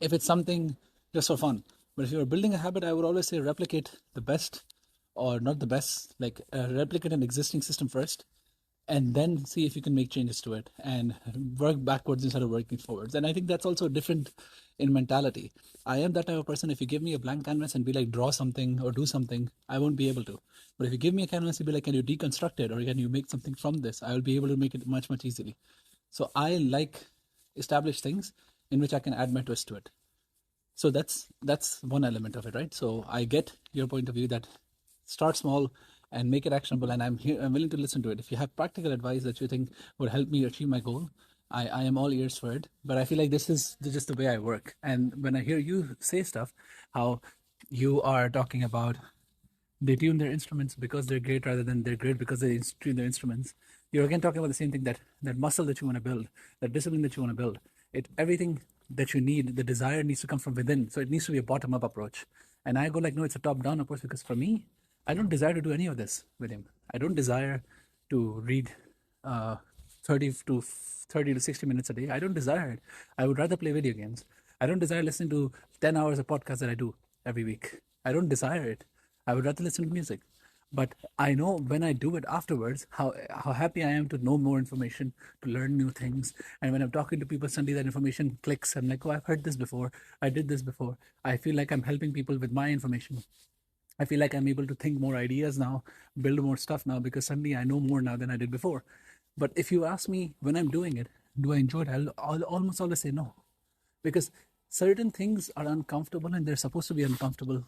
if it's something just for fun. But if you're building a habit, I would always say replicate the best, or not the best, like replicate an existing system first, and then see if you can make changes to it and work backwards instead of working forwards. And I think that's also different in mentality. I am that type of person. If you give me a blank canvas and be like, draw something or do something, I won't be able to. But if you give me a canvas and be like, can you deconstruct it or can you make something from this, I will be able to make it much, much easily. So I like established things in which I can add my twist to it. So that's one element of it, right? So I get your point of view that start small and make it actionable, and I'm willing to listen to it. If you have practical advice that you think would help me achieve my goal, I am all ears for it. But I feel like this is just the way I work. And when I hear you say stuff, how you are talking about they tune their instruments because they're great rather than they're great because they tune their instruments, you're again talking about the same thing, that muscle that you want to build, that discipline that you want to build. Everything that you need, the desire needs to come from within. So it needs to be a bottom-up approach. And I go like, no, it's a top-down approach, because for me, I don't desire to do any of this, William. I don't desire to read 30 to 60 minutes a day. I don't desire it. I would rather play video games. I don't desire listening to 10 hours of podcasts that I do every week. I don't desire it. I would rather listen to music. But I know when I do it afterwards, how happy I am to know more information, to learn new things. And when I'm talking to people, suddenly that information clicks. I'm like, oh, I've heard this before. I did this before. I feel like I'm helping people with my information. I feel like I'm able to think more ideas now, build more stuff now, because suddenly I know more now than I did before. But if you ask me when I'm doing it, do I enjoy it? I'll almost always say no. Because certain things are uncomfortable and they're supposed to be uncomfortable.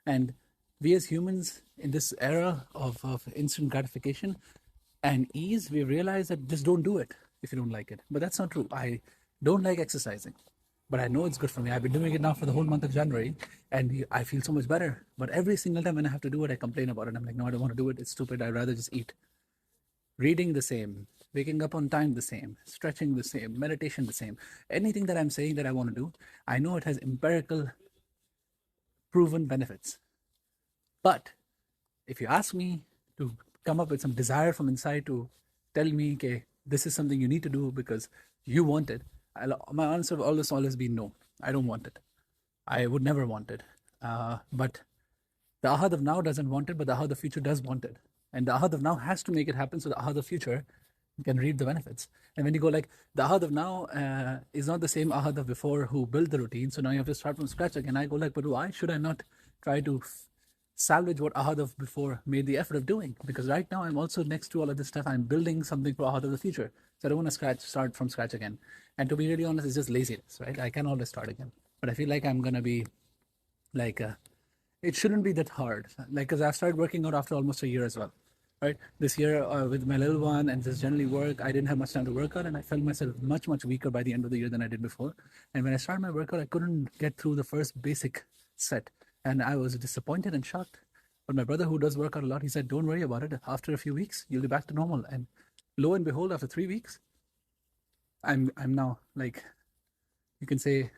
And we as humans in this era of instant gratification and ease, we realize that just don't do it if you don't like it. But that's not true. I don't like exercising, but I know it's good for me. I've been doing it now for the whole month of January and I feel so much better. But every single time when I have to do it, I complain about it. I'm like, no, I don't want to do it. It's stupid. I'd rather just eat. Reading the same, waking up on time the same, stretching the same, meditation the same. Anything that I'm saying that I want to do, I know it has empirical proven benefits. But if you ask me to come up with some desire from inside to tell me, okay, this is something you need to do because you want it, my answer will always be no. I don't want it. I would never want it. But the Ahad of now doesn't want it, but the Ahad of future does want it. And the Ahad of now has to make it happen so the Ahad of future can reap the benefits. And when you go like, the Ahad of now is not the same Ahad of before who built the routine, so now you have to start from scratch again. I go like, but why should I not try to salvage what Ahad of before made the effort of doing? Because right now I'm also, next to all of this stuff, I'm building something for Ahad of the future. So I don't want to start from scratch again. And to be really honest, it's just laziness, right? I can always start again. But I feel like I'm going to be like, it shouldn't be that hard. Like, because I've started working out after almost a year as well. right? This year with my little one and just generally work, I didn't have much time to work out, and I felt myself much, much weaker by the end of the year than I did before. And when I started my workout, I couldn't get through the first basic set, and I was disappointed and shocked. But my brother, who does work out a lot, he said, "Don't worry about it. After a few weeks, you'll be back to normal." And lo and behold, after 3 weeks, I'm now like, you can say,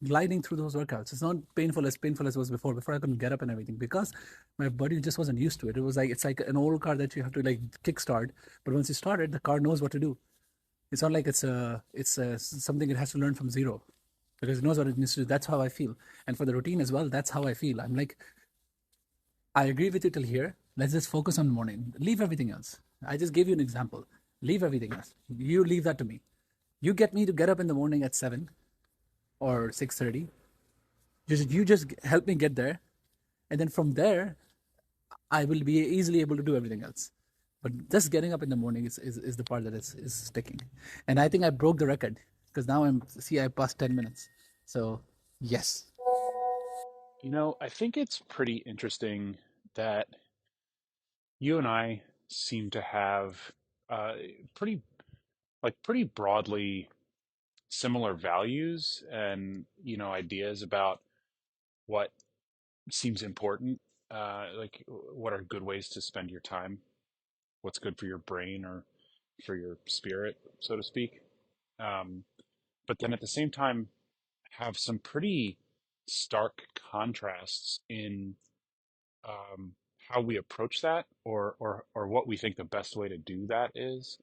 gliding through those workouts. It's not painful as it was before. Before I couldn't get up and everything because my body just wasn't used to it. It was like, it's like an old car that you have to like kickstart, but once you start it, the car knows what to do. It's not like it's something it has to learn from zero, because it knows what it needs to do. That's how I feel, and for the routine as well, that's how I feel. I'm like, I agree with you till here. Let's just focus on morning. Leave everything else. I just gave you an example. Leave everything else. You leave that to me. You get me to get up in the morning at 7 or 6:30. You just help me get there, and then from there, I will be easily able to do everything else. But just getting up in the morning is the part that is sticking. And I think I broke the record because now I passed 10 minutes. So yes. I think it's pretty interesting that you and I seem to have uh, pretty pretty broadly similar values and ideas about what seems important, like what are good ways to spend your time, what's good for your brain or for your spirit, so to speak. Um, but then at the same time, have some pretty stark contrasts in how we approach that, or what we think the best way to do that is.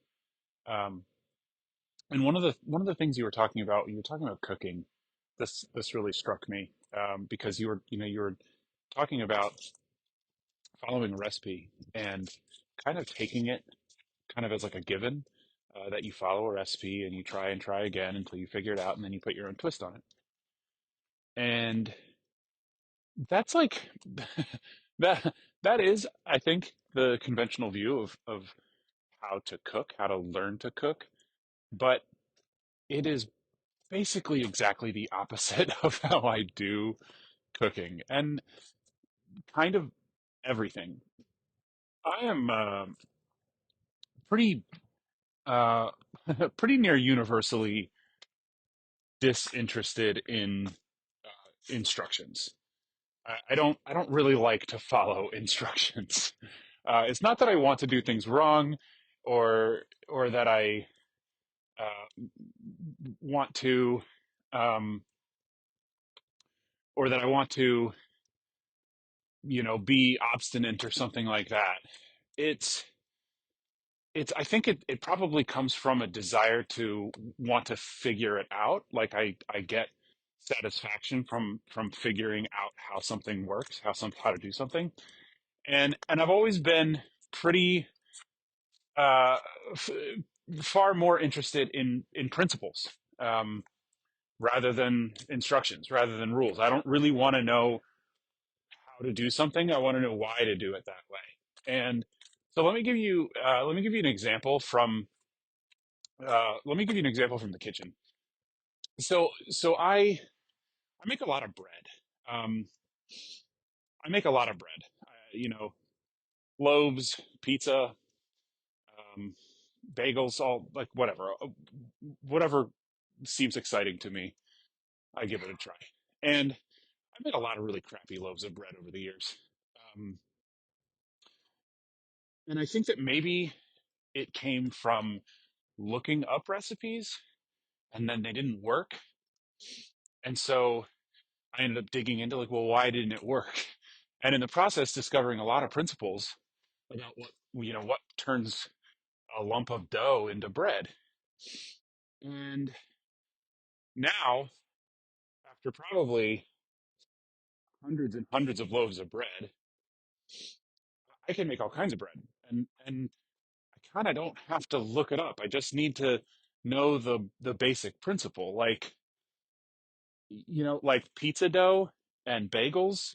Um, and one of the things you were talking about cooking. This really struck me because you were talking about following a recipe and kind of taking it kind of as like a given, that you follow a recipe and you try and try again until you figure it out, and then you put your own twist on it. And that's like that that is, I think, the conventional view of how to cook, how to learn to cook, but it is basically exactly the opposite of how I do cooking and kind of everything. I am pretty uh, pretty near universally disinterested in instructions. I don't really like to follow instructions. It's not that I want to do things wrong, or that I want to, um, or that I want to, be obstinate or something like that. It's it's I think it probably comes from a desire to want to figure it out. Like I get satisfaction from figuring out how something works, how to do something. And I've always been pretty uh f- far more interested in principles, um rather than instructions, rather than rules. I don't really want to know how to do something. I want to know why to do it that way. And so let me give you an example from let me give you an example from the kitchen. So I make a lot of bread. Um, I make a lot of bread. Loaves, pizza, um, bagels, all like whatever seems exciting to me. I give it a try, and I made a lot of really crappy loaves of bread over the years. Um, and I think that maybe it came from looking up recipes and then they didn't work, and so I ended up digging into like, well, why didn't it work? And in the process, discovering a lot of principles about what turns a lump of dough into bread. And now, after probably hundreds and hundreds of loaves of bread, I can make all kinds of bread, and I kind of don't have to look it up. I just need to know the basic principle, like pizza dough and bagels.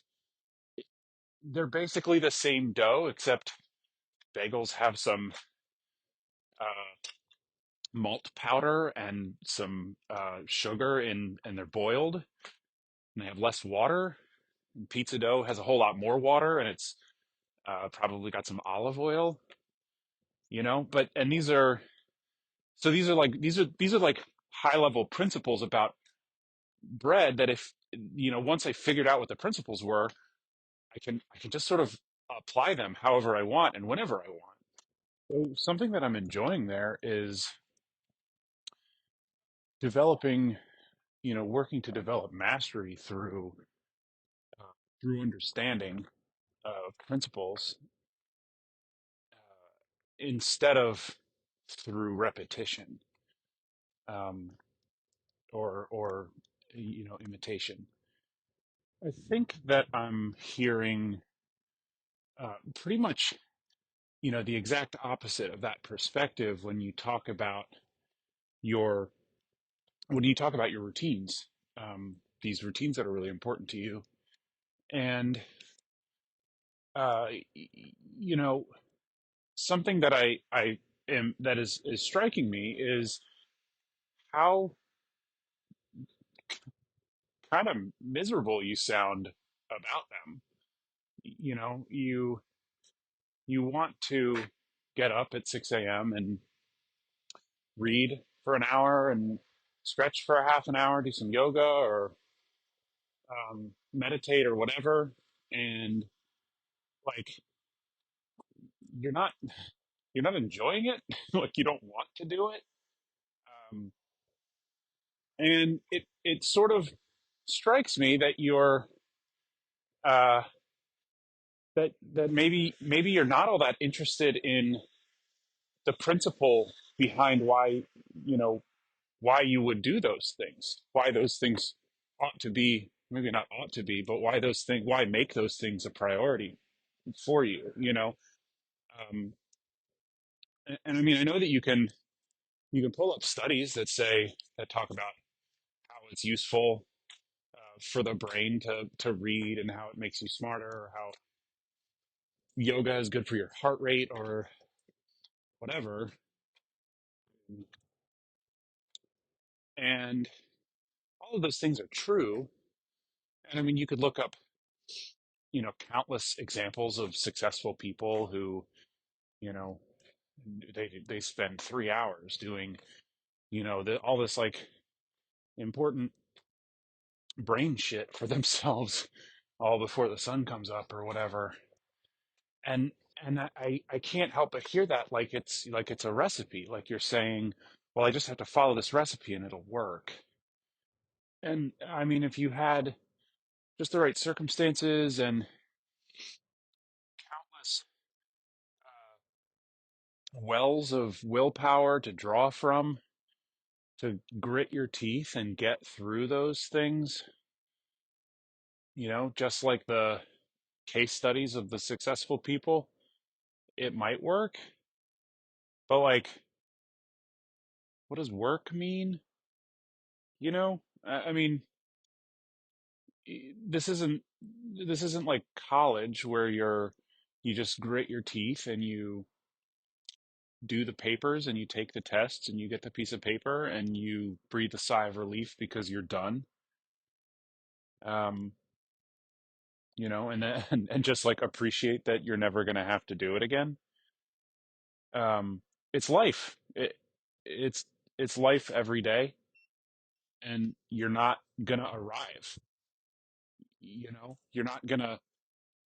They're basically the same dough, except bagels have some uh, malt powder and some sugar and they're boiled, and they have less water. And pizza dough has a whole lot more water, and it's probably got some olive oil. but, and these are like high level principles about bread that if, once I figured out what the principles were, I can just sort of apply them however I want and whenever I want. So something that I'm enjoying there is developing, working to develop mastery uh, through understanding of principles, instead of through repetition, um, or imitation. I think that I'm hearing pretty much the exact opposite of that perspective your when you talk about your routines, these routines that are really important to you. And uh, you know something that I am that is striking me is how kind of miserable you sound about them. You want to get up at 6 a.m. and read for an hour and stretch for a half an hour, do some yoga or meditate or whatever, and like you're not you're not enjoying it. Like you don't want to do it, um, and it sort of strikes me that uh, that maybe you're not all that interested in the principle behind you know why you would do those things, why those things ought to be, maybe not ought to be, but why make those things a priority for you, Um, and I mean, I know that you can pull up studies that talk about how it's useful for the brain to read and how it makes you smarter, or how yoga is good for your heart rate or whatever. And all of those things are true. And I mean, you could look up, countless examples of successful people who, you know, they spend 3 hours doing, all this like important brain shit for themselves all before the sun comes up or whatever. And I can't help but hear that like it's a recipe, like you're saying, well, I just have to follow this recipe and it'll work. And I mean, if you had just the right circumstances and countless wells of willpower to draw from, to grit your teeth and get through those things, just like the case studies of the successful people, it might work. But like, what does work mean? I mean, this isn't this isn't like college where you just grit your teeth and you do the papers and you take the tests and you get the piece of paper and you breathe a sigh of relief because you're done. Um, and then, and just like appreciate that you're never going to have to do it again. It's life. It's it's life every day, and you're not gonna arrive. You're not gonna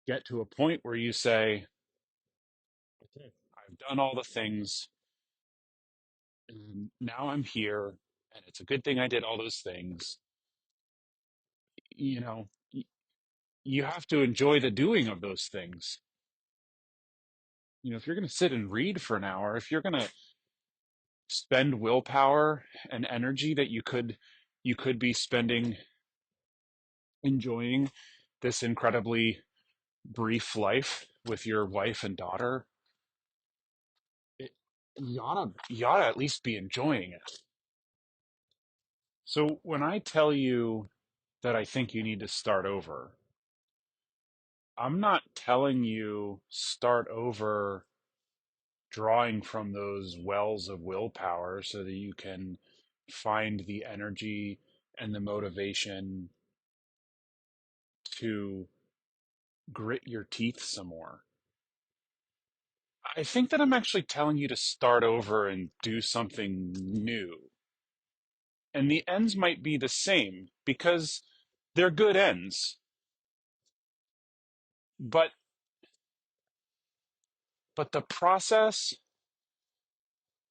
get to a point where you say, okay, I've done all the things, and now I'm here, and it's a good thing I did all those things. You know, you have to enjoy the doing of those things. If you're going to sit and read for an hour, if you're going to spend willpower and energy that you could be spending enjoying this incredibly brief life with your wife and daughter, it, you oughta at least be enjoying it. So when I tell you that I think you need to start over, I'm not telling you start over drawing from those wells of willpower so that you can find the energy and the motivation to grit your teeth some more. I think that I'm actually telling you to start over and do something new. And the ends might be the same because they're good ends, but but the process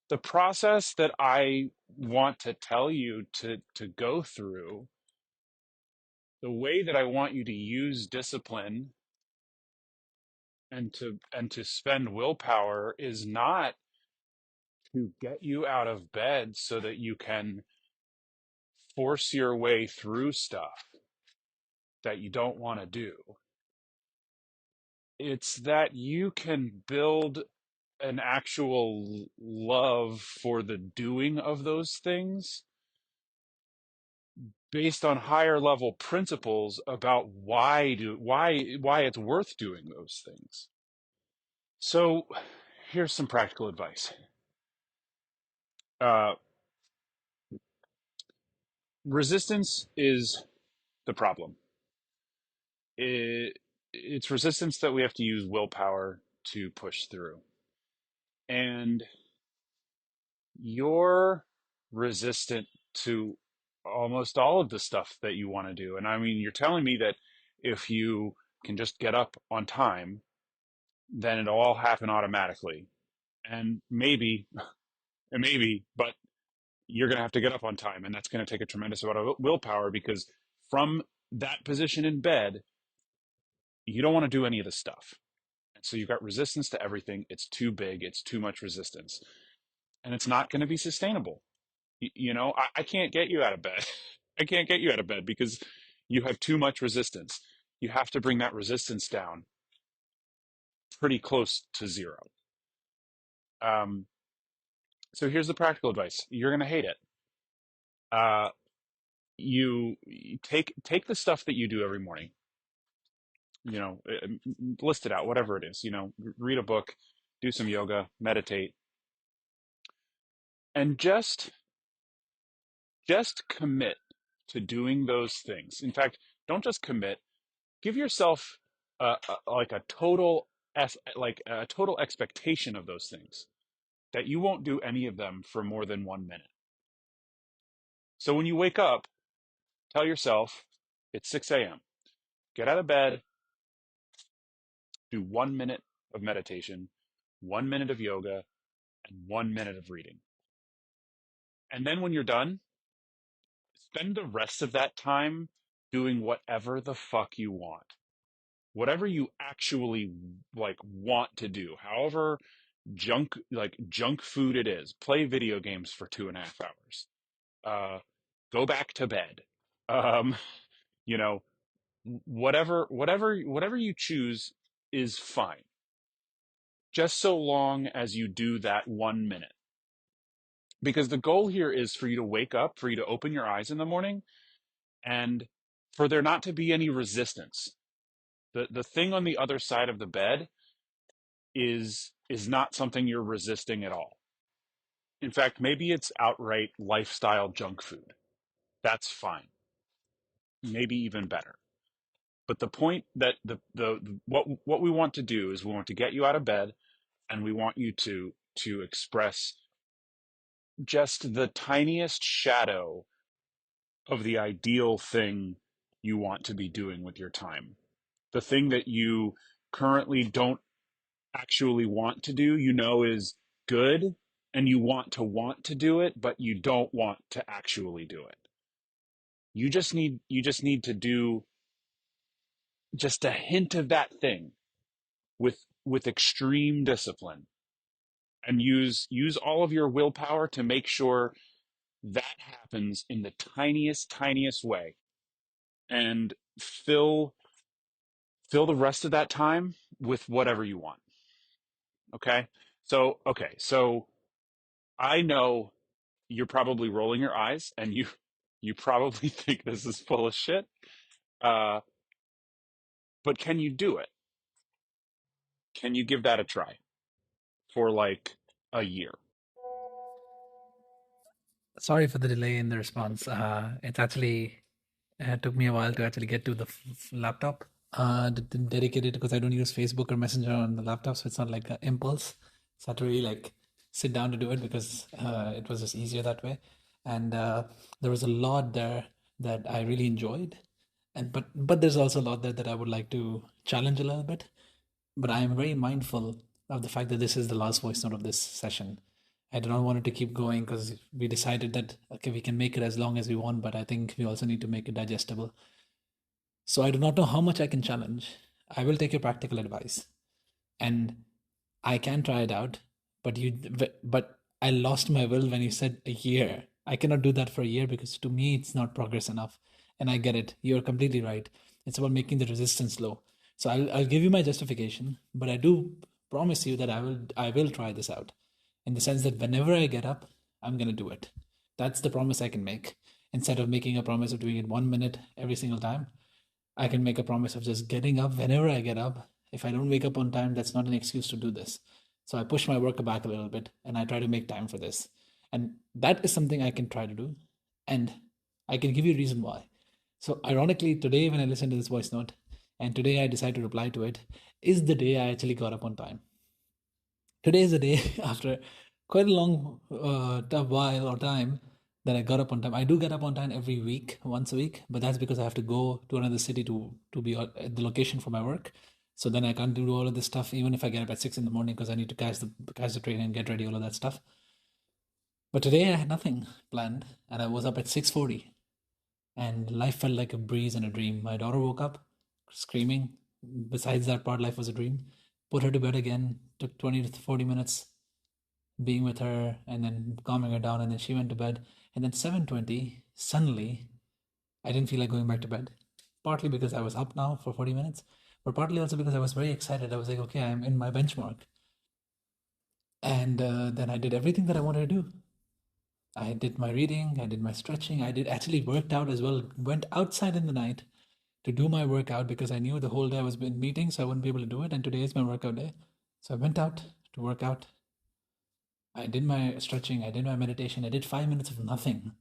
that I want to tell you to go through, the way that I want you to use discipline and to spend willpower is not to get you out of bed so that you can force your way through stuff that you don't want to do. It's that you can build an actual love for the doing of those things based on higher level principles about why it's worth doing those things. So here's some practical advice. Uh, resistance is the problem. It's resistance that we have to use willpower to push through. And you're resistant to almost all of the stuff that you want to do. And I mean, you're telling me that if you can just get up on time, then it'll all happen automatically. And maybe, and maybe, but you're going to have to get up on time. And that's going to take a tremendous amount of willpower because from that position in bed, you don't want to do any of the stuff. And so you've got resistance to everything. It's too big. It's too much resistance. And it's not going to be sustainable. I can't get you out of bed. I can't get you out of bed because you have too much resistance. You have to bring that resistance down pretty close to zero. Um, so here's the practical advice. You're going to hate it. Uh, you take the stuff that you do every morning, list it out, whatever it is, read a book, do some yoga, meditate, and just commit to doing those things. In fact, don't just commit, give yourself like a total expectation of those things that you won't do any of them for more than 1 minute. So when you wake up, tell yourself it's 6 a.m. Get out of bed, do 1 minute of meditation, 1 minute of yoga, and 1 minute of reading. And then when you're done, spend the rest of that time doing whatever the fuck you want. Whatever you actually want to do, however junk food it is. Play video games for 2.5 hours. Go back to bed. Um, you know, whatever you choose is fine. Just so long as you do that 1 minute. Because the goal here is for you to wake up, for you to open your eyes in the morning, and for there not to be any resistance. The thing on the other side of the bed is not something you're resisting at all. In fact, maybe it's outright lifestyle junk food. That's fine. Maybe even better. But the point that what we want to do is we want to get you out of bed, and we want you to express just the tiniest shadow of the ideal thing you want to be doing with your time. The thing that you currently don't actually want to do, is good, and you want to do it, but you don't want to actually do it. You just need to do just a hint of that thing with extreme discipline, and use all of your willpower to make sure that happens in the tiniest way, and fill the rest of that time with whatever you want. Okay, so I know you're probably rolling your eyes, and you probably think this is full of shit. Uh, but can you do it? Can you give that a try for like a year? Sorry for the delay in the response. It actually took me a while to actually get to the laptop. dedicated because I don't use Facebook or Messenger on the laptop, so it's not like an impulse. So I had to really like sit down to do it because it was just easier that way. And there was a lot there that I really enjoyed, and but there's also a lot there that I would like to challenge a little bit. But I am very mindful of the fact that this is the last voice note of this session. I do not want it to keep going because we decided that okay, we can make it as long as we want, but I think we also need to make it digestible. So I do not know how much I can challenge. I will take your practical advice, and I can try it out. But I lost my will when you said a year. I cannot do that for a year because to me it's not progress enough. And I get it. You're completely right. It's about making the resistance low. So I'll give you my justification, but I do promise you that I will try this out, in the sense that whenever I get up, I'm gonna do it. That's the promise I can make. Instead of making a promise of doing it 1 minute every single time, I can make a promise of just getting up whenever I get up. If I don't wake up on time, that's not an excuse to do this. So I push my work back a little bit and I try to make time for this. And that is something I can try to do. And I can give you a reason why. So ironically, today when I listened to this voice note, and today I decided to reply to it, is the day I actually got up on time. Today is the day after quite a long while or time that I got up on time. I do get up on time every week, once a week, but that's because I have to go to another city to be at the location for my work. So then I can't do all of this stuff, even if I get up at 6 in the morning because I need to catch the train and get ready, all of that stuff. But today I had nothing planned, and I was up at 6:40, and life felt like a breeze and a dream. My daughter woke up screaming. Besides that part, life was a dream. Put her to bed again. Took 20 to 40 minutes being with her and then calming her down, and then she went to bed. And then 7:20, suddenly, I didn't feel like going back to bed. Partly because I was up now for 40 minutes, but partly also because I was very excited. I was like, okay, I'm in my benchmark. And then I did everything that I wanted to do. I did my reading, I did my stretching, I did actually worked out as well. Went outside in the night to do my workout because I knew the whole day I was in meetings, so I wouldn't be able to do it. And today is my workout day. So I went out to work out. I did my stretching, I did my meditation, I did 5 minutes of nothing,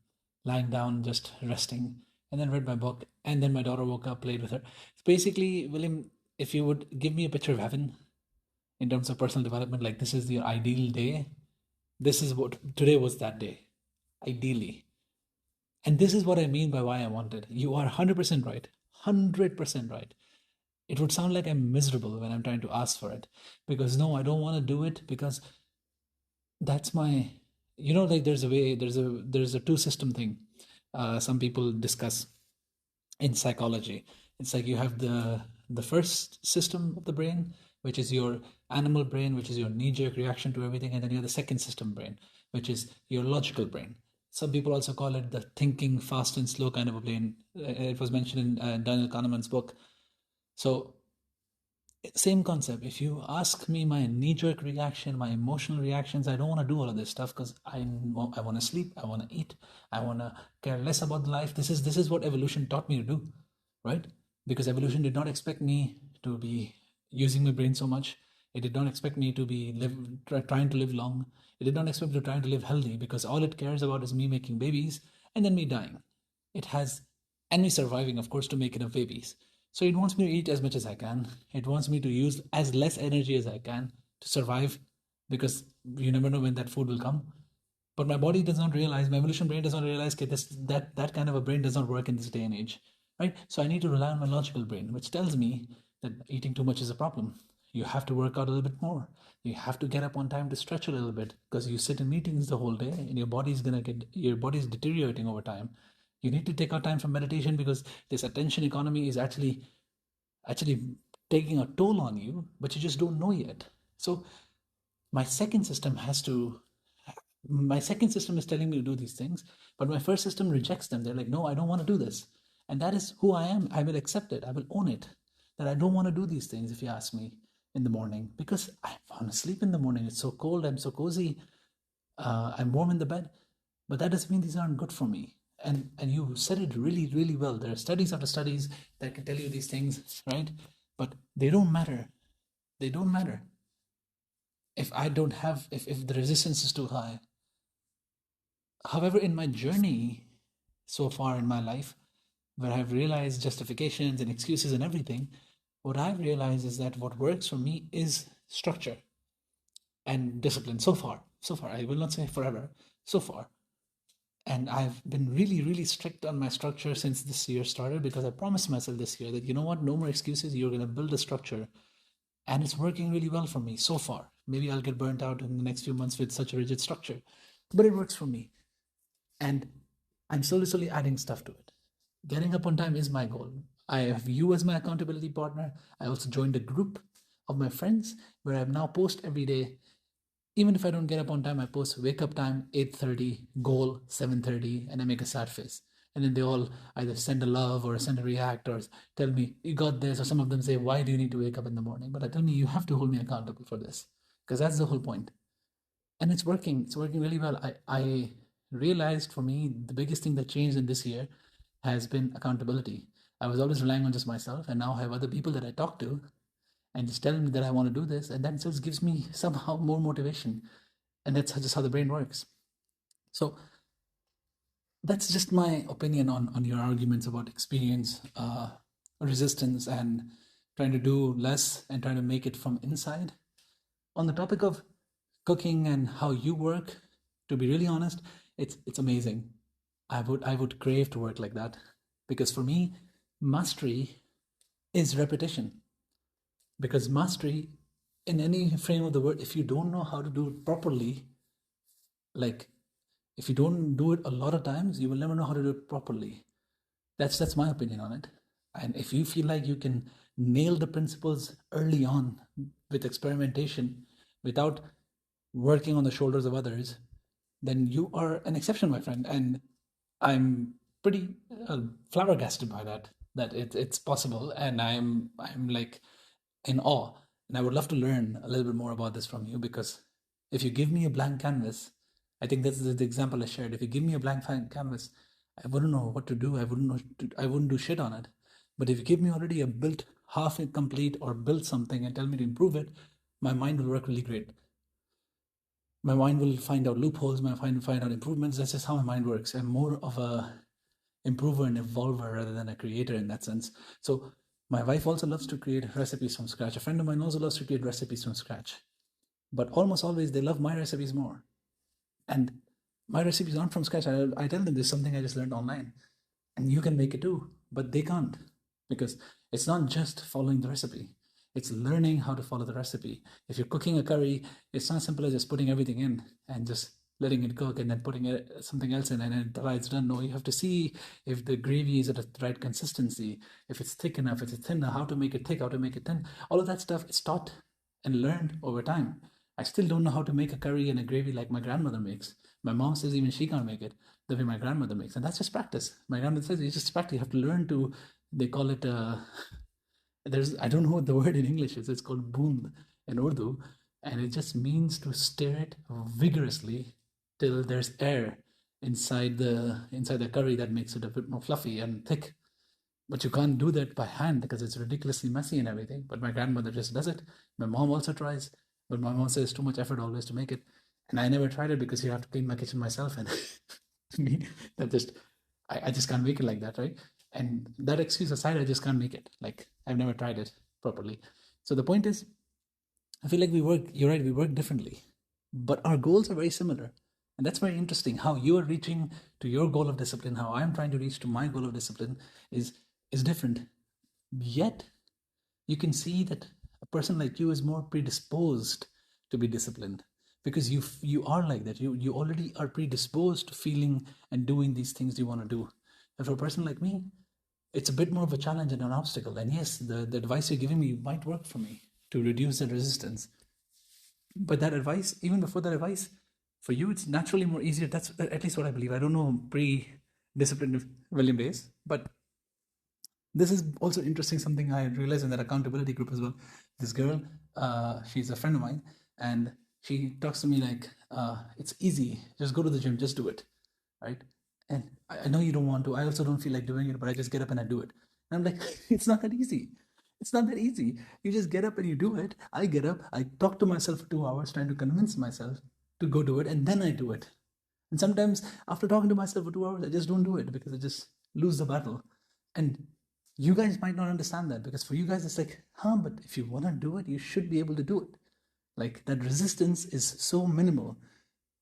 lying down, just resting, and then read my book. And then my daughter woke up, played with her. So basically, William, if you would give me a picture of heaven in terms of personal development, like this is your ideal day, this is what today was that day, ideally. And this is what I mean by why I wanted. You are 100% right. 100% right. It would sound like I'm miserable when I'm trying to ask for it, because no, I don't want to do it because that's my, like there's a two system thing. Some people discuss in psychology. It's like you have the first system of the brain, which is your animal brain, which is your knee-jerk reaction to everything, and then you have the second system brain, which is your logical brain. Some people also call it the thinking fast and slow kind of a brain. It was mentioned in Daniel Kahneman's book. So same concept. If you ask me my knee-jerk reaction, my emotional reactions, I don't want to do all of this stuff because I want to sleep, I want to eat, I want to care less about life. This is what evolution taught me to do, right? Because evolution did not expect me to be using my brain so much. It did not expect me to be trying to live long. It did not expect me to trying to live healthy, because all it cares about is me making babies and then me dying. And me surviving, of course, to make enough babies. So it wants me to eat as much as I can. It wants me to use as less energy as I can to survive, because you never know when that food will come. But my body does not realize, my evolution brain does not realize that kind of a brain does not work in this day and age, right? So I need to rely on my logical brain, which tells me that eating too much is a problem. You have to work out a little bit more. You have to get up on time to stretch a little bit, because you sit in meetings the whole day and your body's deteriorating over time. You need to take out time for meditation, because this attention economy is actually taking a toll on you, but you just don't know yet. So my second system is telling me to do these things, but my first system rejects them. They're like, no, I don't want to do this. And that is who I am. I will accept it. I will own it, that I don't want to do these things if you ask me in the morning, because I want to sleep in the morning. It's so cold. I'm so cozy. I'm warm in the bed. But that doesn't mean these aren't good for me. And you said it really, really well. There are studies after studies that can tell you these things, right? But they don't matter. They don't matter. If the resistance is too high. However, in my journey so far in my life, where I've realized justifications and excuses and everything, what I've realized is that what works for me is structure and discipline so far. I will not say forever, so far. And I've been really, really strict on my structure since this year started, because I promised myself this year that, you know what, no more excuses. You're going to build a structure. And it's working really well for me so far. Maybe I'll get burnt out in the next few months with such a rigid structure, but it works for me. And I'm slowly adding stuff to it. Getting up on time is my goal. I have you as my accountability partner. I also joined a group of my friends where I now post every day. Even if I don't get up on time, I post wake up time 8:30, goal 7:30, and I make a sad face. And then they all either send a love or send a react or tell me, you got this. Or some of them say, why do you need to wake up in the morning? But I tell me, you have to hold me accountable for this, because that's the whole point. And it's working. It's working really well. I realized for me, the biggest thing that changed in this year has been accountability. I was always relying on just myself, and now I have other people that I talk to and just tell me that I want to do this. And that just gives me somehow more motivation. And that's just how the brain works. So that's just my opinion on your arguments about experience, resistance, and trying to do less and trying to make it from inside. On the topic of cooking and how you work, to be really honest, it's amazing. I would crave to work like that, because for me, mastery is repetition. Because mastery, in any frame of the word, if you don't know how to do it properly, like if you don't do it a lot of times, you will never know how to do it properly. That's my opinion on it. And if you feel like you can nail the principles early on with experimentation without working on the shoulders of others, then you are an exception, my friend. And I'm pretty flabbergasted by that it's possible. And I'm like in awe. And I would love to learn a little bit more about this from you, because if you give me a blank canvas, I think that's the example I shared. If you give me a blank canvas, I wouldn't know what to do. I wouldn't do shit on it. But if you give me already a built, half incomplete or built something and tell me to improve it, my mind will work really great. My mind will find out loopholes, my mind will find out improvements. That's just how my mind works. I'm more of a improver and evolver rather than a creator in that sense. So my wife also loves to create recipes from scratch. A friend of mine also loves to create recipes from scratch. But almost always they love my recipes more. And my recipes aren't from scratch. I tell them this is something I just learned online. And you can make it too, but they can't. Because it's not just following the recipe. It's learning how to follow the recipe. If you're cooking a curry, it's not simple as just putting everything in and just letting it cook and then putting something else in and then it's done. No, you have to see if the gravy is at the right consistency, if it's thick enough, if it's thinner, how to make it thick, how to make it thin. All of that stuff is taught and learned over time. I still don't know how to make a curry and a gravy like my grandmother makes. My mom says even she can't make it the way my grandmother makes. And that's just practice. My grandmother says it's just practice. You have to learn to, they call it, I don't know what the word in English is. It's called boond in Urdu. And it just means to stir it vigorously till there's air inside the curry that makes it a bit more fluffy and thick. But you can't do that by hand because it's ridiculously messy and everything. But my grandmother just does it. My mom also tries. But my mom says too much effort always to make it. And I never tried it because you have to clean my kitchen myself. And I just can't make it like that, right? And that excuse aside, I just can't make it. Like, I've never tried it properly. So the point is, I feel like you're right, we work differently. But our goals are very similar. And that's very interesting. How you are reaching to your goal of discipline, how I'm trying to reach to my goal of discipline is different. Yet, you can see that a person like you is more predisposed to be disciplined because you are like that. You already are predisposed to feeling and doing these things you want to do. And for a person like me, it's a bit more of a challenge and an obstacle. And yes, the advice you're giving me might work for me to reduce that resistance. But that advice, even before that advice, for you, it's naturally more easier. That's at least what I believe. I don't know pre-disciplined William Days, but this is also interesting, something I realized in that accountability group as well. This girl, she's a friend of mine, and she talks to me like, it's easy. Just go to the gym, just do it, right? And I know you don't want to. I also don't feel like doing it, but I just get up and I do it. And I'm like, it's not that easy. It's not that easy. You just get up and you do it. I get up, I talk to myself for 2 hours, trying to convince myself to go do it, and then I do it. And sometimes after talking to myself for 2 hours, I just don't do it because I just lose the battle. And You guys might not understand that, because for you guys it's like, but if you want to do it, you should be able to do it. Like, that resistance is so minimal,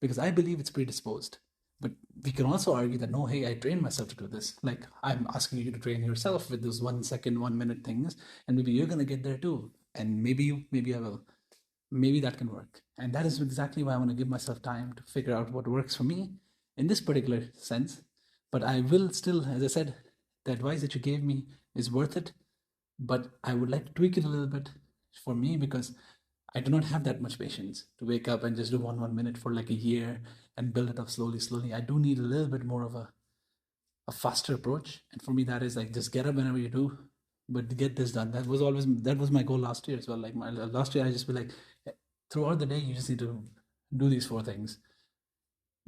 because I believe it's predisposed. But we can also argue that, no, hey, I trained myself to do this. Like, I'm asking you to train yourself with those 1 second, 1 minute things, and maybe you're gonna get there too. And maybe you, maybe I will. Maybe that can work. And that is exactly why I want to give myself time to figure out what works for me in this particular sense. But I will still, as I said, the advice that you gave me is worth it. But I would like to tweak it a little bit for me, because I do not have that much patience to wake up and just do 1 minute for like a year and build it up slowly, slowly. I do need a little bit more of a faster approach. And for me, that is like, just get up whenever you do, but get this done. That was my goal last year as well. Like, my last year, I just be like, throughout the day, you just need to do these 4 things.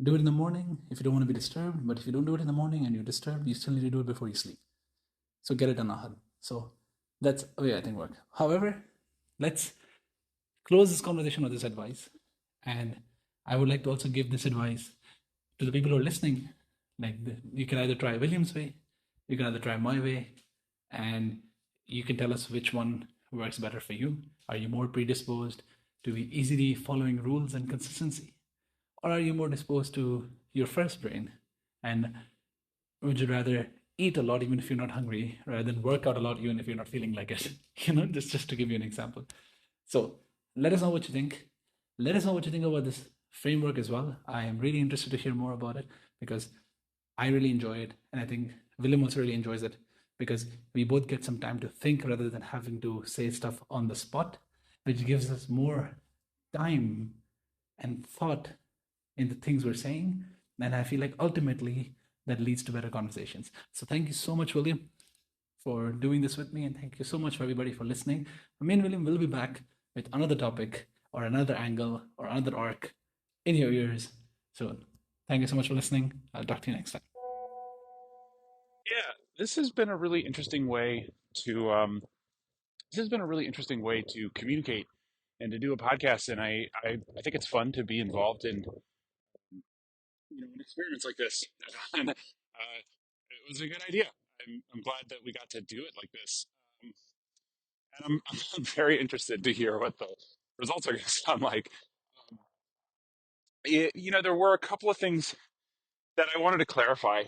Do it in the morning if you don't want to be disturbed, but if you don't do it in the morning and you're disturbed, you still need to do it before you sleep. So get it done, Ahad. So that's the way I think work. However, let's close this conversation with this advice. And I would like to also give this advice to the people who are listening. Like, you can either try William's way, you can either try my way, and you can tell us which one works better for you. Are you more predisposed to be easily following rules and consistency? Or are you more disposed to your first brain? And would you rather eat a lot even if you're not hungry, rather than work out a lot even if you're not feeling like it? Just to give you an example. So let us know what you think. Let us know what you think about this framework as well. I am really interested to hear more about it, because I really enjoy it. And I think William also really enjoys it, because we both get some time to think rather than having to say stuff on the spot, which gives us more time and thought in the things we're saying. And I feel like ultimately that leads to better conversations. So thank you so much, William, for doing this with me. And thank you so much for everybody for listening. Me and William will be back with another topic or another angle or another arc in your ears soon. Thank you so much for listening. I'll talk to you next time. Yeah, this has been a really interesting way to communicate and to do a podcast. And I think it's fun to be involved in an experience like this. And it was a good idea. I'm glad that we got to do it like this. Um, and I'm very interested to hear what the results are going to sound like. Um, there were a couple of things that I wanted to clarify,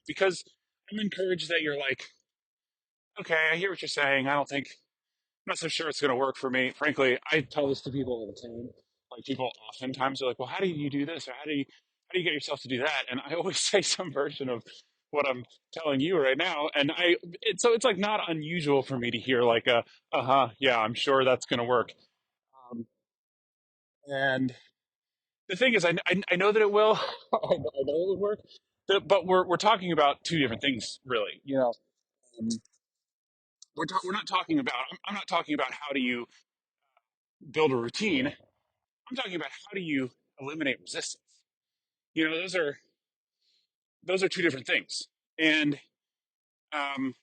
because I'm encouraged that you're like, okay, I hear what you're saying. I'm not so sure it's going to work for me. Frankly, I tell this to people all the time. Like, people oftentimes are like, well, how do you do this? Or how do you get yourself to do that? And I always say some version of what I'm telling you right now. And so it's like not unusual for me to hear like yeah, I'm sure that's going to work. And the thing is, I know that it will. I know it would work. But we're talking about two different things, really. Um, we're not talking about. I'm not talking about how do you build a routine. I'm talking about how do you eliminate resistance. Those are two different things. And um,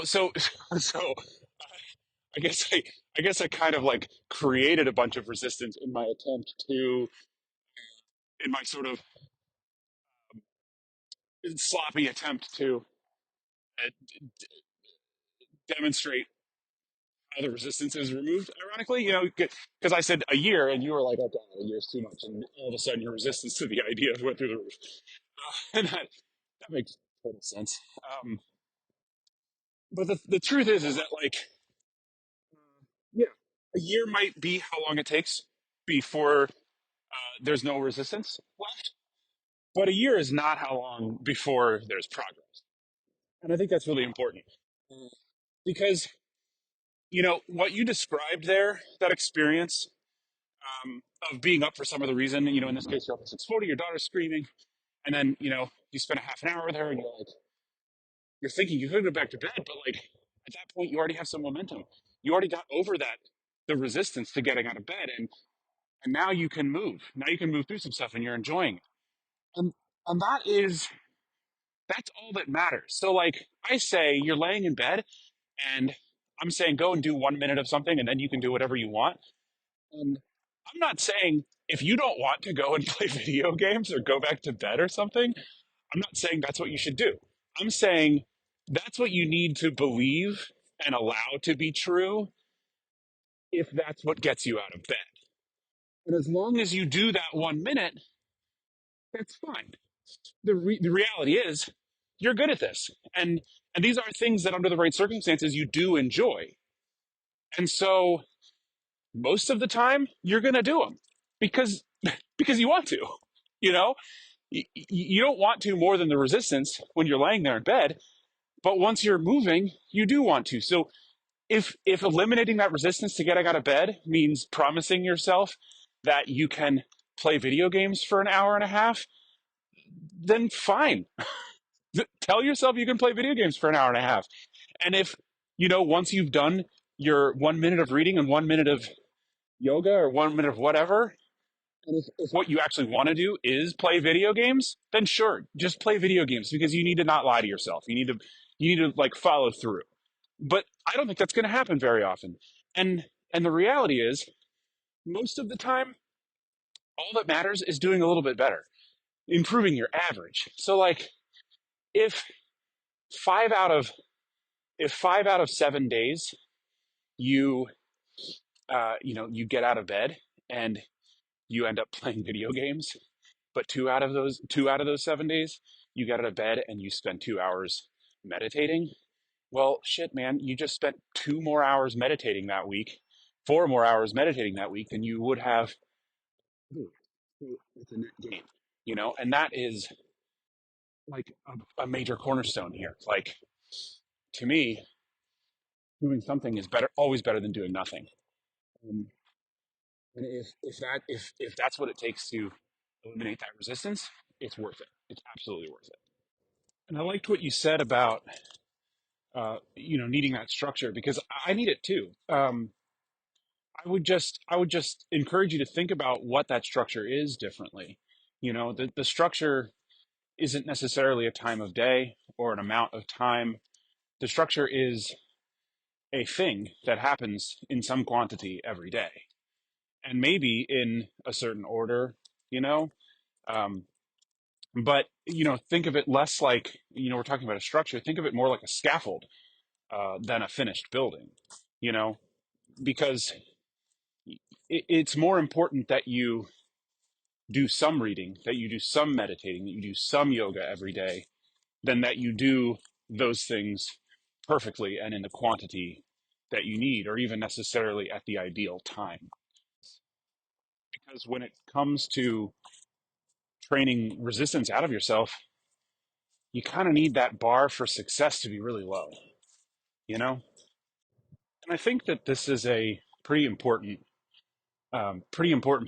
so so I guess I kind of like created a bunch of resistance in my sort of sloppy attempt to uh, demonstrate how the resistance is removed. Ironically, because I said a year, and you were like, "Okay, a year's too much," and all of a sudden your resistance to the idea went through the roof, and that makes total sense. But the truth is that like, yeah, a year might be how long it takes before there's no resistance left, but a year is not how long before there's progress, and I think that's really important. Because what you described there, that experience of being up for some other reason. In this case, you're up at 6:40, your daughter's screaming, and then you spend a half an hour with her, and you're thinking you could go back to bed, but like at that point, you already have some momentum. You already got over the resistance to getting out of bed, and now you can move. Now you can move through some stuff, and you're enjoying it. And and that's all that matters. So like I say, you're laying in bed, and I'm saying go and do 1 minute of something, and then you can do whatever you want. And I'm not saying if you don't want to go and play video games or go back to bed or something, I'm not saying that's what you should do. I'm saying that's what you need to believe and allow to be true if that's what gets you out of bed. And as long as you do that 1 minute, that's fine. The reality is you're good at this. And these are things that under the right circumstances you do enjoy. And so most of the time you're going to do them because because you want to. You know, you don't want to more than the resistance when you're laying there in bed, but once you're moving, you do want to. So if eliminating that resistance to getting out of bed means promising yourself that you can play video games for an hour and a half, then fine. Tell yourself you can play video games for an hour and a half. And if, once you've done your 1 minute of reading and 1 minute of yoga or 1 minute of whatever, and if what you actually want to do is play video games, then sure, just play video games because you need to not lie to yourself. You need to like follow through. But I don't think that's going to happen very often. And the reality is, most of the time, all that matters is doing a little bit better, improving your average. So like if five out of if 5 out of 7 days you you get out of bed and you end up playing video games, but two out of those 7 days you get out of bed and you spend 2 hours meditating. Well, shit, man, you just spent 2 more hours meditating that week, 4 more hours meditating that week than you would have. It's a net gain, and that is like a major cornerstone here. Like, to me, doing something is always better than doing nothing. Um, and if that's what it takes to eliminate that resistance, it's worth it. It's absolutely worth it. And I liked what you said about needing that structure because I need it too. I would just encourage you to think about what that structure is differently. The structure isn't necessarily a time of day or an amount of time. The structure is a thing that happens in some quantity every day, and maybe in a certain order, you know. Um, but think of it less like we're talking about a structure. Think of it more like a scaffold than a finished building. You know, because it's more important that you do some reading, that you do some meditating, that you do some yoga every day, than that you do those things perfectly and in the quantity that you need, or even necessarily at the ideal time. Because when it comes to training resistance out of yourself, you kind of need that bar for success to be really low, you know? And I think that this is a pretty important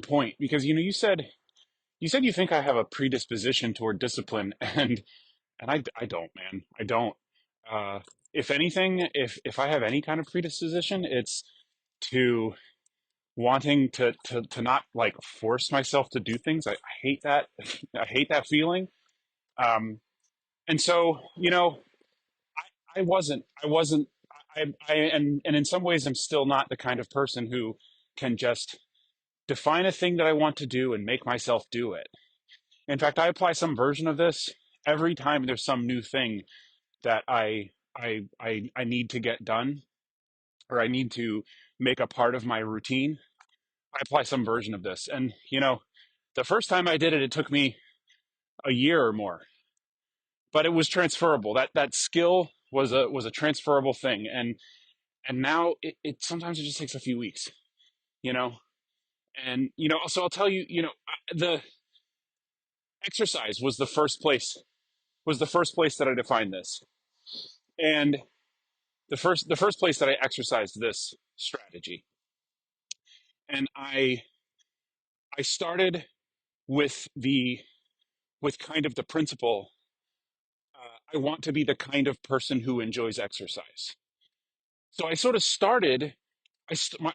point because, you said you think I have a predisposition toward discipline, and I don't, man. I don't. Uh, if anything, if I have any kind of predisposition, it's to wanting to not like force myself to do things. I hate that. I hate that feeling. Um, and so, I wasn't. And in some ways, I'm still not the kind of person who can just define a thing that I want to do and make myself do it. In fact, I apply some version of this every time there's some new thing that I need to get done, or I need to make a part of my routine. I apply some version of this. And the first time I did it, it took me a year or more, but it was transferable. That skill was a transferable thing. And now it sometimes it just takes a few weeks, you know. And so I'll tell you, the exercise was the first place that I defined this. And the first place that I exercised this strategy. And I started with kind of the principle. I want to be the kind of person who enjoys exercise. So I sort of started.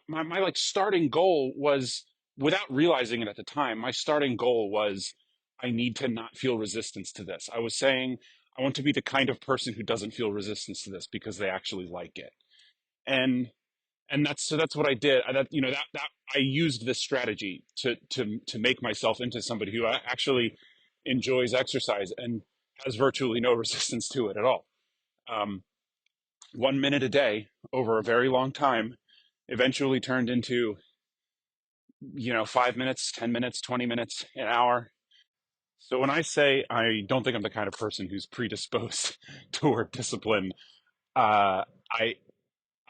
My like starting goal was, without realizing it at the time, my starting goal was, I need to not feel resistance to this. I was saying I want to be the kind of person who doesn't feel resistance to this because they actually like it. And that's what I did. That I used this strategy to make myself into somebody who actually enjoys exercise and has virtually no resistance to it at all. 1 minute a day over a very long time eventually turned into, 5 minutes, 10 minutes, 20 minutes, an hour. So when I say I don't think I'm the kind of person who's predisposed toward discipline, I,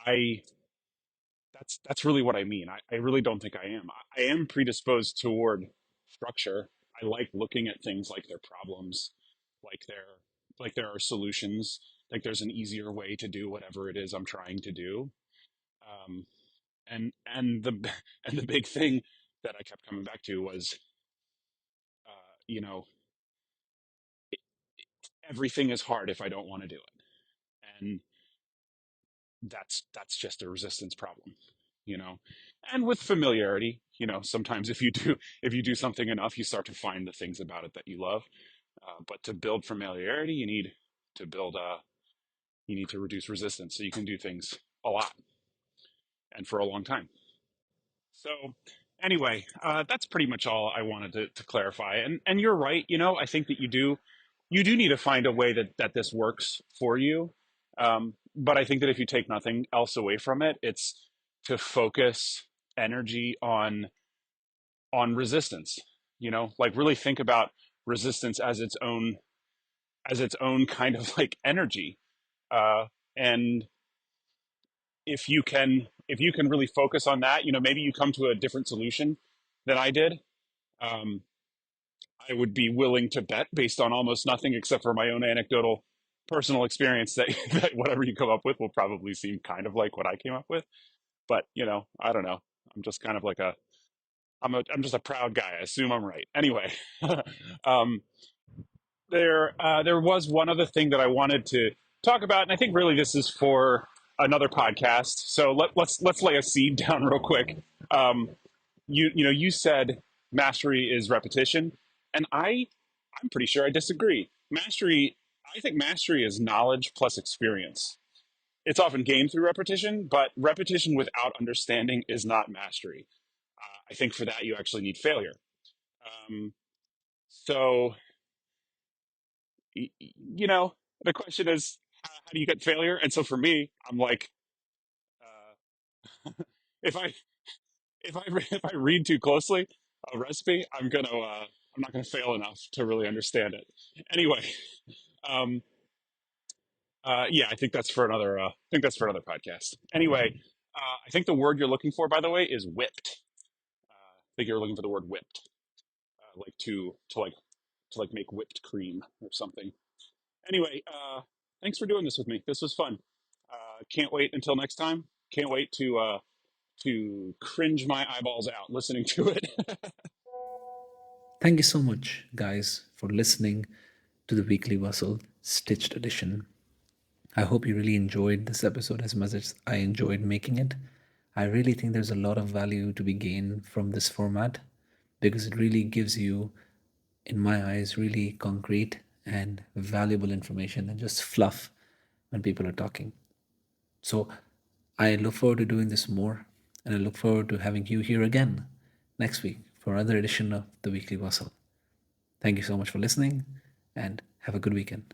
I, that's really what I mean. I really don't think I am. I am predisposed toward structure. I like looking at things like they're problems, like there are solutions, like there's an easier way to do whatever it is I'm trying to do. Um, and the and the big thing that I kept coming back to was, you know, everything is hard if I don't want to do it, and that's just a resistance problem, you know. And with familiarity, sometimes if you do something enough, you start to find the things about it that you love. But to build familiarity, to build you need to reduce resistance so you can do things a lot and for a long time. So anyway, that's pretty much all I wanted to clarify. And you're right. I think that you do need to find a way that this works for you. But I think that if you take nothing else away from it, it's to focus energy on resistance. Like really think about resistance as its own kind of like energy. And if you can really focus on that, maybe you come to a different solution than I did. Um, I would be willing to bet based on almost nothing except for my own anecdotal personal experience that, that whatever you come up with will probably seem kind of like what I came up with. But, I don't know. I'm just kind of like I'm just a proud guy. I assume I'm right. Anyway, um, there was one other thing that I wanted to talk about, and I think really this is for another podcast. So let's lay a seed down real quick. Um, you said mastery is repetition, and I'm pretty sure I disagree. I think mastery is knowledge plus experience. It's often gained through repetition, but repetition without understanding is not mastery. I think for that you actually need failure. So the question is, how do you get failure? And so for me, I'm like, if I if I read too closely a recipe, I'm not gonna fail enough to really understand it. Anyway, um, yeah, I think that's for another podcast. Anyway, I think the word you're looking for, by the way, is whipped. I think you're looking for the word whipped, like to make whipped cream or something. Anyway, thanks for doing this with me. This was fun. Can't wait until next time. Can't wait to cringe my eyeballs out listening to it. Thank you so much, guys, for listening to the Weekly Bustle Stitched Edition. I hope you really enjoyed this episode as much as I enjoyed making it. I really think there's a lot of value to be gained from this format because it really gives you, in my eyes, really concrete and valuable information and just fluff when people are talking. So I look forward to doing this more, and I look forward to having you here again next week for another edition of the Weekly Bustle. Thank you so much for listening, and have a good weekend.